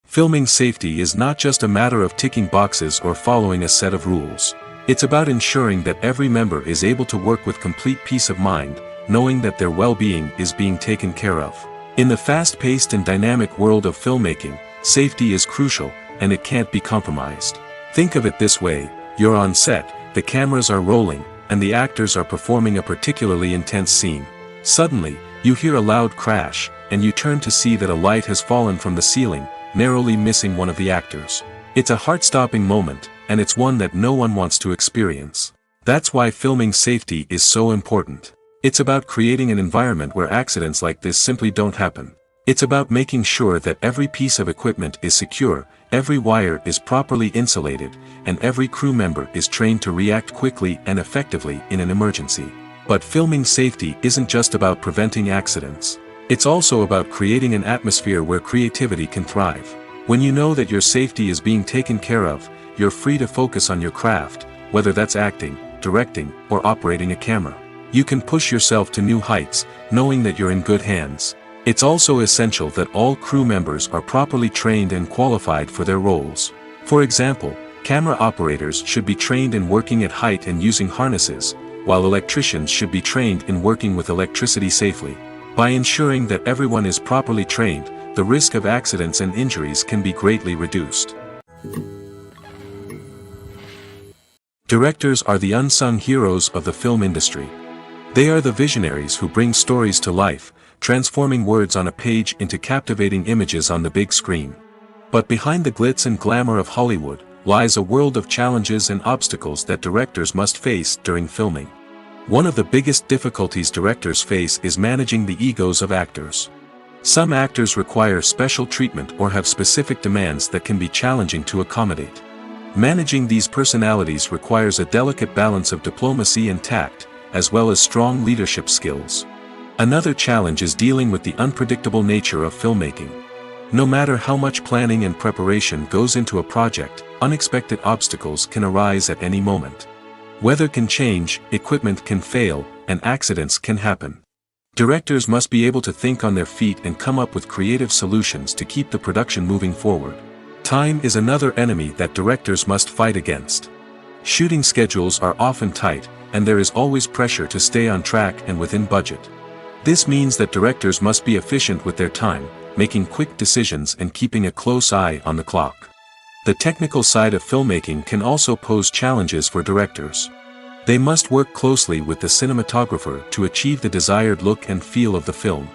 Filming safety is not just a matter of ticking boxes or following a set of rules. It's about ensuring that every member is able to work with complete peace of mind, knowing that their well-being is being taken care of. In the fast-paced and dynamic world of filmmaking, safety is crucial, and it can't be compromised. Think of it this way: you're on set, the cameras are rolling, and the actors are performing a particularly intense scene. Suddenly, you hear a loud crash, and you turn to see that a light has fallen from the ceiling, narrowly missing one of the actors. It's a heart-stopping moment, and it's one that no one wants to experience. That's why filming safety is so important. It's about creating an environment where accidents like this simply don't happen. It's about making sure that every piece of equipment is secure, every wire is properly insulated, and every crew member is trained to react quickly and effectively in an emergency. But filming safety isn't just about preventing accidents. It's also about creating an atmosphere where creativity can thrive. When you know that your safety is being taken care of, you're free to focus on your craft, whether that's acting, directing, or operating a camera. You can push yourself to new heights, knowing that you're in good hands. It's also essential that all crew members are properly trained and qualified for their roles. For example, camera operators should be trained in working at height and using harnesses, while electricians should be trained in working with electricity safely. By ensuring that everyone is properly trained, the risk of accidents and injuries can be greatly reduced. Directors are the unsung heroes of the film industry. They are the visionaries who bring stories to life, transforming words on a page into captivating images on the big screen. But behind the glitz and glamour of Hollywood lies a world of challenges and obstacles that directors must face during filming. One of the biggest difficulties directors face is managing the egos of actors. Some actors require special treatment or have specific demands that can be challenging to accommodate. Managing these personalities requires a delicate balance of diplomacy and tact, as well as strong leadership skills. Another challenge is dealing with the unpredictable nature of filmmaking. No matter how much planning and preparation goes into a project, unexpected obstacles can arise at any moment. Weather can change, equipment can fail, and accidents can happen. Directors must be able to think on their feet and come up with creative solutions to keep the production moving forward. Time is another enemy that directors must fight against. Shooting schedules are often tight, and there is always pressure to stay on track and within budget. This means that directors must be efficient with their time, making quick decisions and keeping a close eye on the clock. The technical side of filmmaking can also pose challenges for directors. They must work closely with the cinematographer to achieve the desired look and feel of the film.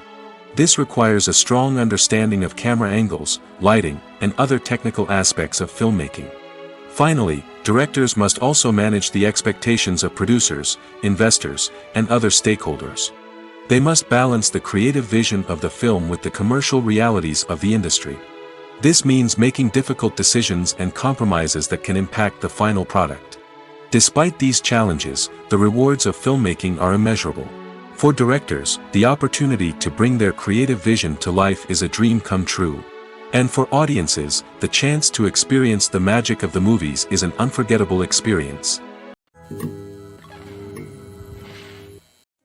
This requires a strong understanding of camera angles, lighting, and other technical aspects of filmmaking. Finally, directors must also manage the expectations of producers, investors, and other stakeholders. They must balance the creative vision of the film with the commercial realities of the industry. This means making difficult decisions and compromises that can impact the final product. Despite these challenges, the rewards of filmmaking are immeasurable. For directors, the opportunity to bring their creative vision to life is a dream come true. And for audiences, the chance to experience the magic of the movies is an unforgettable experience.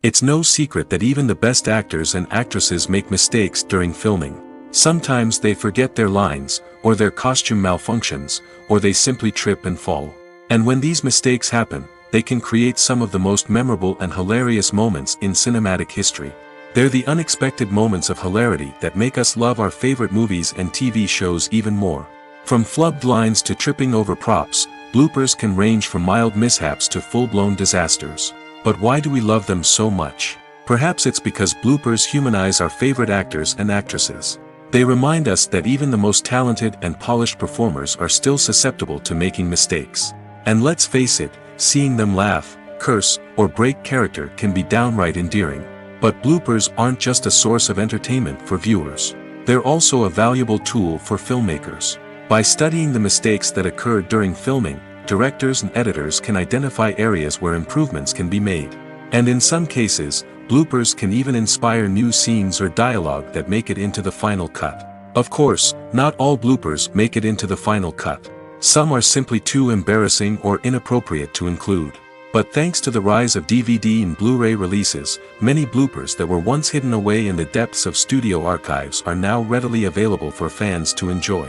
It's no secret that even the best actors and actresses make mistakes during filming. Sometimes they forget their lines, or their costume malfunctions, or they simply trip and fall. And when these mistakes happen, they can create some of the most memorable and hilarious moments in cinematic history. They're the unexpected moments of hilarity that make us love our favorite movies and TV shows even more. From flubbed lines to tripping over props, bloopers can range from mild mishaps to full-blown disasters. But why do we love them so much? Perhaps it's because bloopers humanize our favorite actors and actresses. They remind us that even the most talented and polished performers are still susceptible to making mistakes. And let's face it, seeing them laugh, curse, or break character can be downright endearing. But bloopers aren't just a source of entertainment for viewers. They're also a valuable tool for filmmakers. By studying the mistakes that occurred during filming, directors and editors can identify areas where improvements can be made. And in some cases, bloopers can even inspire new scenes or dialogue that make it into the final cut. Of course, not all bloopers make it into the final cut. Some are simply too embarrassing or inappropriate to include. But thanks to the rise of DVD and Blu-ray releases, many bloopers that were once hidden away in the depths of studio archives are now readily available for fans to enjoy.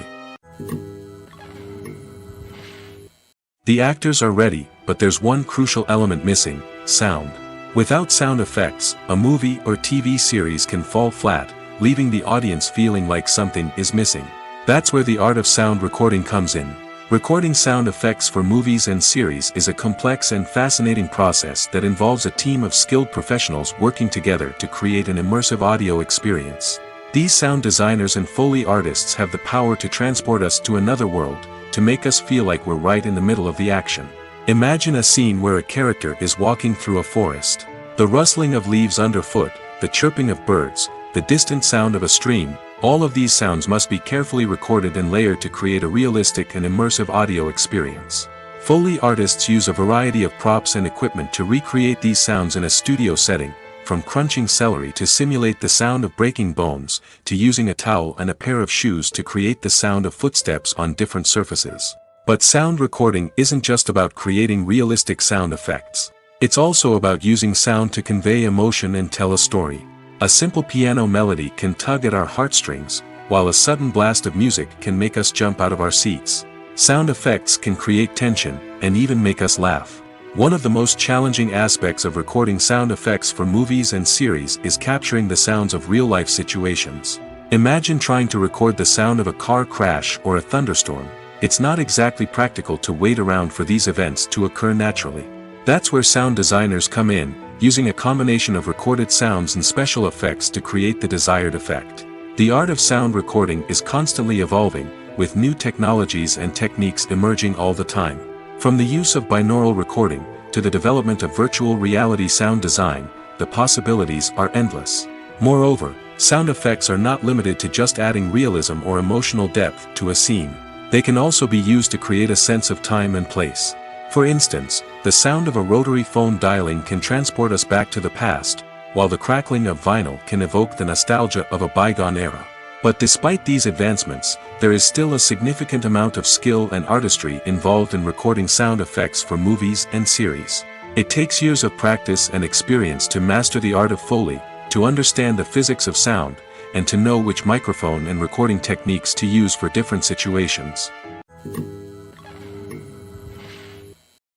The actors are ready, but there's one crucial element missing: sound. Without sound effects, a movie or TV series can fall flat, leaving the audience feeling like something is missing. That's where the art of sound recording comes in. Recording sound effects for movies and series is a complex and fascinating process that involves a team of skilled professionals working together to create an immersive audio experience. These sound designers and Foley artists have the power to transport us to another world, to make us feel like we're right in the middle of the action. Imagine a scene where a character is walking through a forest. The rustling of leaves underfoot, the chirping of birds, the distant sound of a stream, all of these sounds must be carefully recorded and layered to create a realistic and immersive audio experience. Foley artists use a variety of props and equipment to recreate these sounds in a studio setting, from crunching celery to simulate the sound of breaking bones, to using a towel and a pair of shoes to create the sound of footsteps on different surfaces. But sound recording isn't just about creating realistic sound effects. It's also about using sound to convey emotion and tell a story. A simple piano melody can tug at our heartstrings, while a sudden blast of music can make us jump out of our seats. Sound effects can create tension, and even make us laugh. One of the most challenging aspects of recording sound effects for movies and series is capturing the sounds of real-life situations. Imagine trying to record the sound of a car crash or a thunderstorm. It's not exactly practical to wait around for these events to occur naturally. That's where sound designers come in, using a combination of recorded sounds and special effects to create the desired effect. The art of sound recording is constantly evolving, with new technologies and techniques emerging all the time. From the use of binaural recording, to the development of virtual reality sound design, the possibilities are endless. Moreover, sound effects are not limited to just adding realism or emotional depth to a scene. They can also be used to create a sense of time and place. For instance, the sound of a rotary phone dialing can transport us back to the past, while the crackling of vinyl can evoke the nostalgia of a bygone era. But despite these advancements, there is still a significant amount of skill and artistry involved in recording sound effects for movies and series. It takes years of practice and experience to master the art of Foley, to understand the physics of sound, and to know which microphone and recording techniques to use for different situations.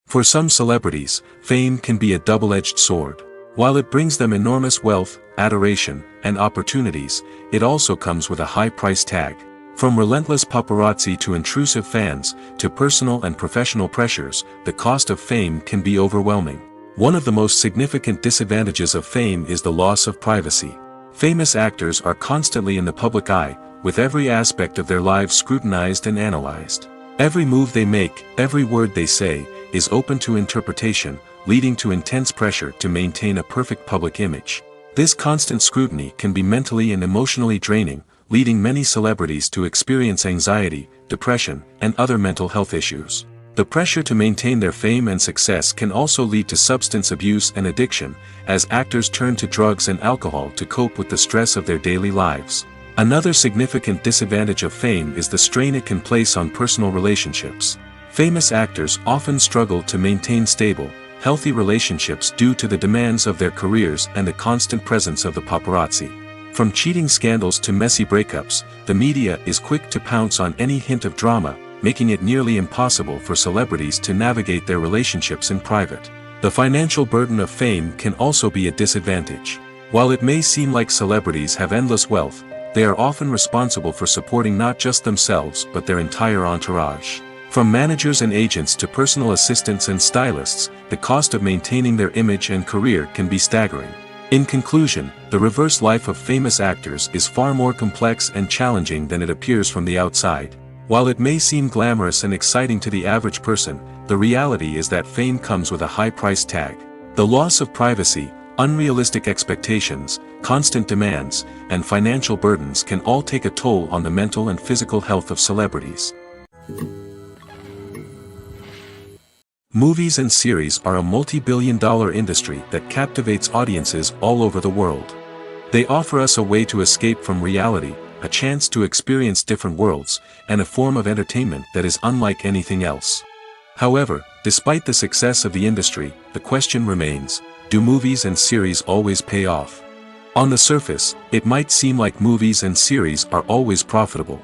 For some celebrities, fame can be a double-edged sword. While it brings them enormous wealth, adoration, and opportunities, it also comes with a high price tag. From relentless paparazzi to intrusive fans, to personal and professional pressures, the cost of fame can be overwhelming. One of the most significant disadvantages of fame is the loss of privacy. Famous actors are constantly in the public eye, with every aspect of their lives scrutinized and analyzed. Every move they make, every word they say, is open to interpretation, leading to intense pressure to maintain a perfect public image. This constant scrutiny can be mentally and emotionally draining, leading many celebrities to experience anxiety, depression, and other mental health issues. The pressure to maintain their fame and success can also lead to substance abuse and addiction, as actors turn to drugs and alcohol to cope with the stress of their daily lives. Another significant disadvantage of fame is the strain it can place on personal relationships. Famous actors often struggle to maintain stable, healthy relationships due to the demands of their careers and the constant presence of the paparazzi. From cheating scandals to messy breakups, the media is quick to pounce on any hint of drama, making it nearly impossible for celebrities to navigate their relationships in private. The financial burden of fame can also be a disadvantage. While it may seem like celebrities have endless wealth, they are often responsible for supporting not just themselves but their entire entourage. From managers and agents to personal assistants and stylists, the cost of maintaining their image and career can be staggering. In conclusion, the reverse life of famous actors is far more complex and challenging than it appears from the outside. While it may seem glamorous and exciting to the average person, the reality is that fame comes with a high price tag. The loss of privacy, unrealistic expectations, constant demands, and financial burdens can all take a toll on the mental and physical health of celebrities. Movies and series are a multi-billion-dollar industry that captivates audiences all over the world. They offer us a way to escape from reality, a chance to experience different worlds, and a form of entertainment that is unlike anything else. However, despite the success of the industry, the question remains, do movies and series always pay off? On the surface, it might seem like movies and series are always profitable.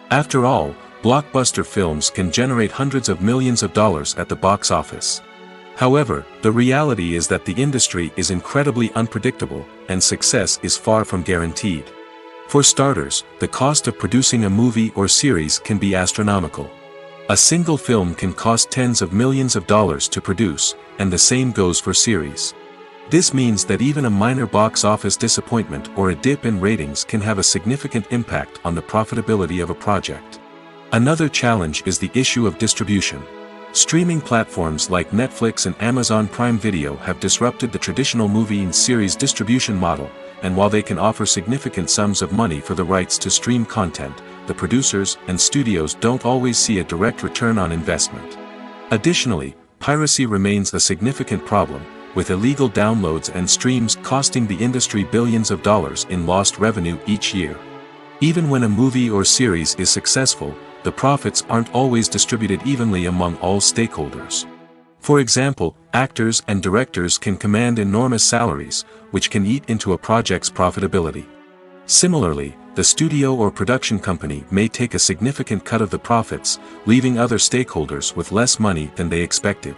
After all, blockbuster films can generate hundreds of millions of dollars at the box office. However, the reality is that the industry is incredibly unpredictable, and success is far from guaranteed. For starters, the cost of producing a movie or series can be astronomical. A single film can cost tens of millions of dollars to produce, and the same goes for series. This means that even a minor box office disappointment or a dip in ratings can have a significant impact on the profitability of a project. Another challenge is the issue of distribution. Streaming platforms like Netflix and Amazon Prime Video have disrupted the traditional movie and series distribution model, and while they can offer significant sums of money for the rights to stream content, the producers and studios don't always see a direct return on investment. Additionally, piracy remains a significant problem, with illegal downloads and streams costing the industry billions of dollars in lost revenue each year. Even when a movie or series is successful, the profits aren't always distributed evenly among all stakeholders. For example, actors and directors can command enormous salaries, which can eat into a project's profitability. Similarly, the studio or production company may take a significant cut of the profits, leaving other stakeholders with less money than they expected.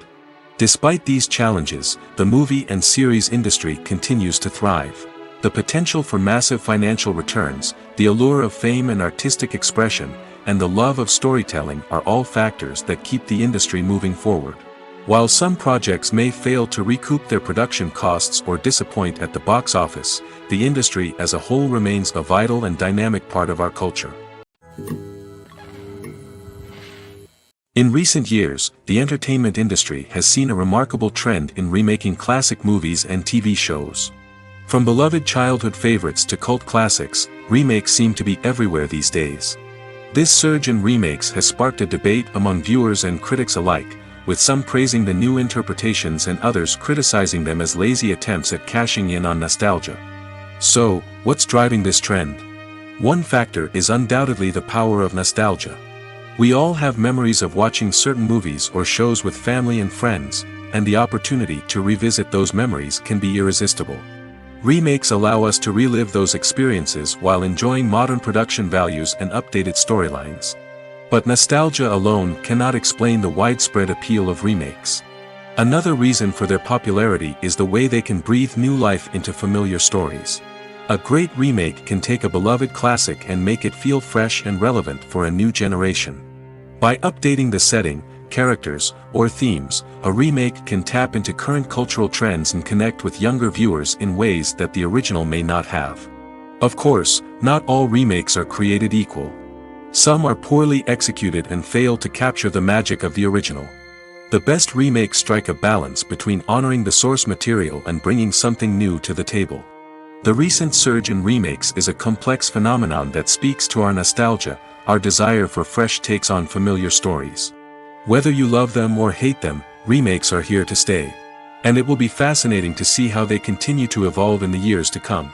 Despite these challenges, the movie and series industry continues to thrive. The potential for massive financial returns, the allure of fame and artistic expression, and the love of storytelling are all factors that keep the industry moving forward. While some projects may fail to recoup their production costs or disappoint at the box office, the industry as a whole remains a vital and dynamic part of our culture. In recent years, the entertainment industry has seen a remarkable trend in remaking classic movies and TV shows. From beloved childhood favorites to cult classics, remakes seem to be everywhere these days. This surge in remakes has sparked a debate among viewers and critics alike, with some praising the new interpretations and others criticizing them as lazy attempts at cashing in on nostalgia. So, what's driving this trend? One factor is undoubtedly the power of nostalgia. We all have memories of watching certain movies or shows with family and friends, and the opportunity to revisit those memories can be irresistible. Remakes allow us to relive those experiences while enjoying modern production values and updated storylines. But nostalgia alone cannot explain the widespread appeal of remakes. Another reason for their popularity is the way they can breathe new life into familiar stories. A great remake can take a beloved classic and make it feel fresh and relevant for a new generation. By updating the setting, characters, or themes, a remake can tap into current cultural trends and connect with younger viewers in ways that the original may not have. Of course, not all remakes are created equal. Some are poorly executed and fail to capture the magic of the original. The best remakes strike a balance between honoring the source material and bringing something new to the table. The recent surge in remakes is a complex phenomenon that speaks to our nostalgia, our desire for fresh takes on familiar stories. Whether you love them or hate them, remakes are here to stay. And it will be fascinating to see how they continue to evolve in the years to come.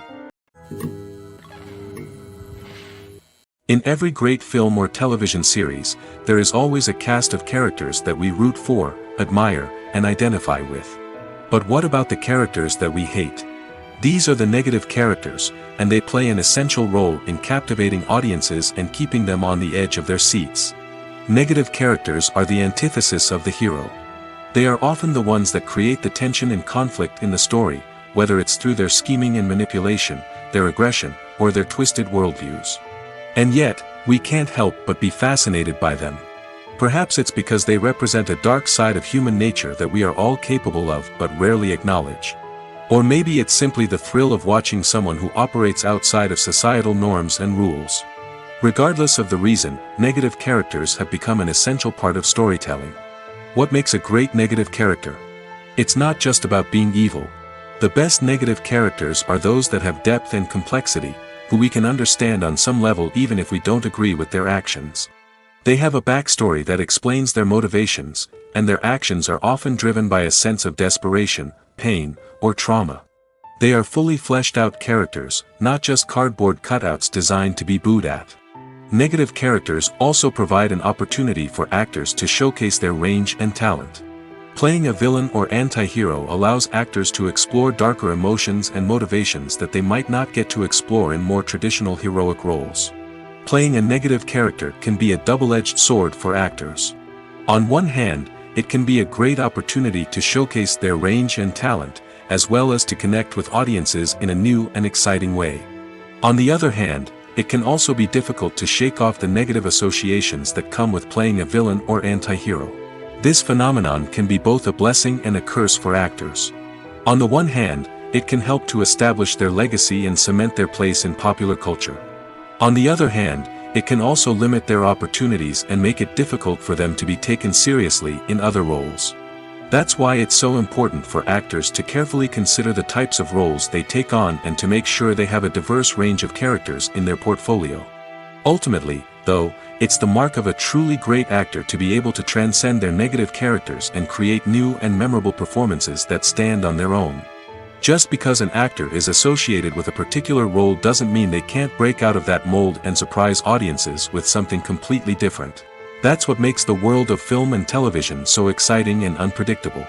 In every great film or television series, there is always a cast of characters that we root for, admire, and identify with. But what about the characters that we hate? These are the negative characters, and they play an essential role in captivating audiences and keeping them on the edge of their seats. Negative characters are the antithesis of the hero. They are often the ones that create the tension and conflict in the story, whether it's through their scheming and manipulation, their aggression, or their twisted worldviews. And yet, we can't help but be fascinated by them. Perhaps it's because they represent a dark side of human nature that we are all capable of but rarely acknowledge. Or maybe it's simply the thrill of watching someone who operates outside of societal norms and rules. Regardless of the reason, negative characters have become an essential part of storytelling. What makes a great negative character? It's not just about being evil. The best negative characters are those that have depth and complexity, who we can understand on some level even if we don't agree with their actions. They have a backstory that explains their motivations, and their actions are often driven by a sense of desperation, pain, or trauma. They are fully fleshed out characters, not just cardboard cutouts designed to be booed at. Negative characters also provide an opportunity for actors to showcase their range and talent. Playing a villain or anti-hero allows actors to explore darker emotions and motivations that they might not get to explore in more traditional heroic roles. Playing a negative character can be a double-edged sword for actors. On one hand, it can be a great opportunity to showcase their range and talent, as well as to connect with audiences in a new and exciting way. On the other hand, it can also be difficult to shake off the negative associations that come with playing a villain or anti-hero. This phenomenon can be both a blessing and a curse for actors. On the one hand, it can help to establish their legacy and cement their place in popular culture. On the other hand, it can also limit their opportunities and make it difficult for them to be taken seriously in other roles. That's why it's so important for actors to carefully consider the types of roles they take on and to make sure they have a diverse range of characters in their portfolio. Ultimately, though, it's the mark of a truly great actor to be able to transcend their negative characters and create new and memorable performances that stand on their own. Just because an actor is associated with a particular role doesn't mean they can't break out of that mold and surprise audiences with something completely different. That's what makes the world of film and television so exciting and unpredictable.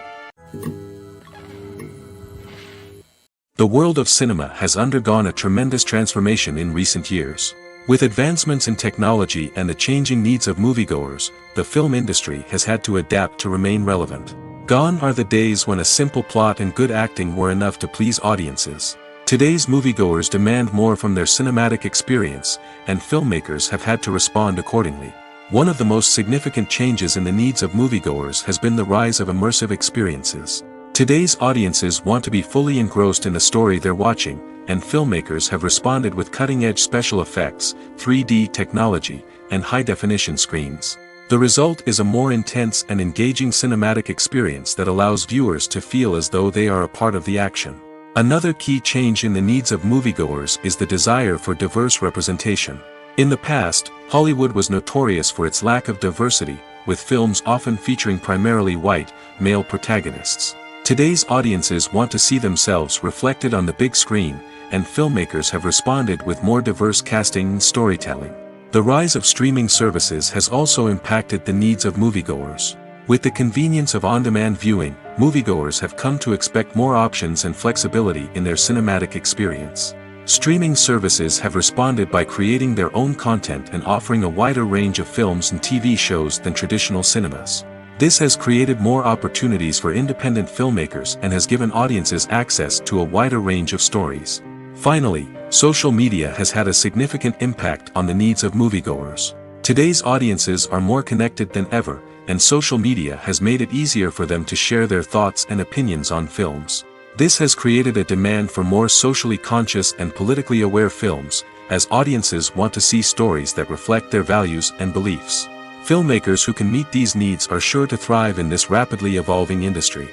The world of cinema has undergone a tremendous transformation in recent years. With advancements in technology and the changing needs of moviegoers, the film industry has had to adapt to remain relevant. Gone are the days when a simple plot and good acting were enough to please audiences. Today's moviegoers demand more from their cinematic experience, and filmmakers have had to respond accordingly. One of the most significant changes in the needs of moviegoers has been the rise of immersive experiences. Today's audiences want to be fully engrossed in the story they're watching, and filmmakers have responded with cutting-edge special effects, 3D technology, and high-definition screens. The result is a more intense and engaging cinematic experience that allows viewers to feel as though they are a part of the action. Another key change in the needs of moviegoers is the desire for diverse representation. In the past, Hollywood was notorious for its lack of diversity, with films often featuring primarily white, male protagonists. Today's audiences want to see themselves reflected on the big screen, and filmmakers have responded with more diverse casting and storytelling. The rise of streaming services has also impacted the needs of moviegoers. With the convenience of on-demand viewing, moviegoers have come to expect more options and flexibility in their cinematic experience. Streaming services have responded by creating their own content and offering a wider range of films and TV shows than traditional cinemas. This has created more opportunities for independent filmmakers and has given audiences access to a wider range of stories. Finally, social media has had a significant impact on the needs of moviegoers. Today's audiences are more connected than ever, and social media has made it easier for them to share their thoughts and opinions on films. This has created a demand for more socially conscious and politically aware films, as audiences want to see stories that reflect their values and beliefs. Filmmakers who can meet these needs are sure to thrive in this rapidly evolving industry.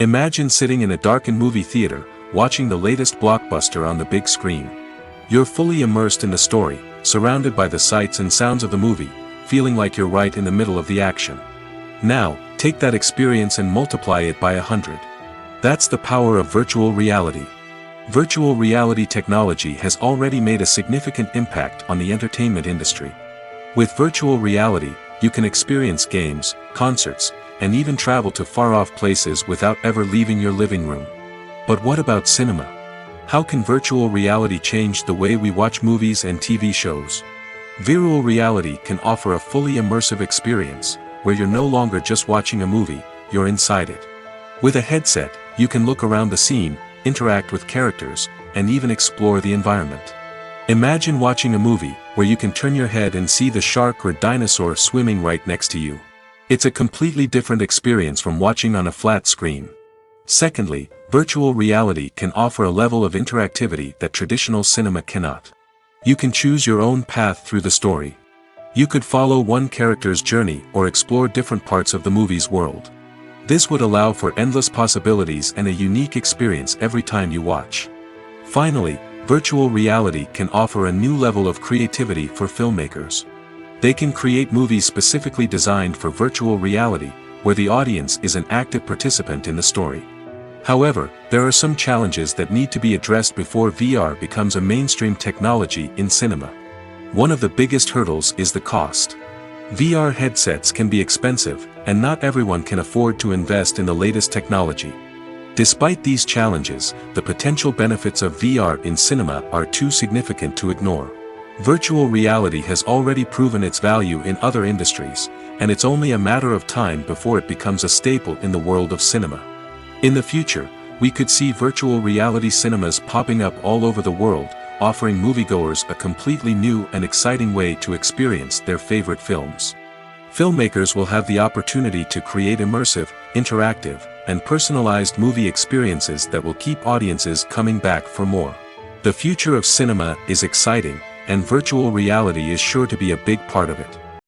Imagine sitting in a darkened movie theater, watching the latest blockbuster on the big screen. You're fully immersed in the story, surrounded by the sights and sounds of the movie, feeling like you're right in the middle of the action. Now, take that experience and multiply it by 100. That's the power of virtual reality. Virtual reality technology has already made a significant impact on the entertainment industry. With virtual reality, you can experience games, concerts, and even travel to far-off places without ever leaving your living room. But what about cinema? How can virtual reality change the way we watch movies and TV shows? Virtual reality can offer a fully immersive experience, where you're no longer just watching a movie, you're inside it. With a headset, you can look around the scene, interact with characters, and even explore the environment. Imagine watching a movie, where you can turn your head and see the shark or dinosaur swimming right next to you. It's a completely different experience from watching on a flat screen. Secondly, virtual reality can offer a level of interactivity that traditional cinema cannot. You can choose your own path through the story. You could follow one character's journey or explore different parts of the movie's world. This would allow for endless possibilities and a unique experience every time you watch. Finally, virtual reality can offer a new level of creativity for filmmakers. They can create movies specifically designed for virtual reality, where the audience is an active participant in the story. However, there are some challenges that need to be addressed before VR becomes a mainstream technology in cinema. One of the biggest hurdles is the cost. VR headsets can be expensive, and not everyone can afford to invest in the latest technology. Despite these challenges, the potential benefits of VR in cinema are too significant to ignore. Virtual reality has already proven its value in other industries, and it's only a matter of time before it becomes a staple in the world of cinema. In the future, we could see virtual reality cinemas popping up all over the world, offering moviegoers a completely new and exciting way to experience their favorite films. Filmmakers will have the opportunity to create immersive, interactive, and personalized movie experiences that will keep audiences coming back for more. The future of cinema is exciting, and virtual reality is sure to be a big part of it.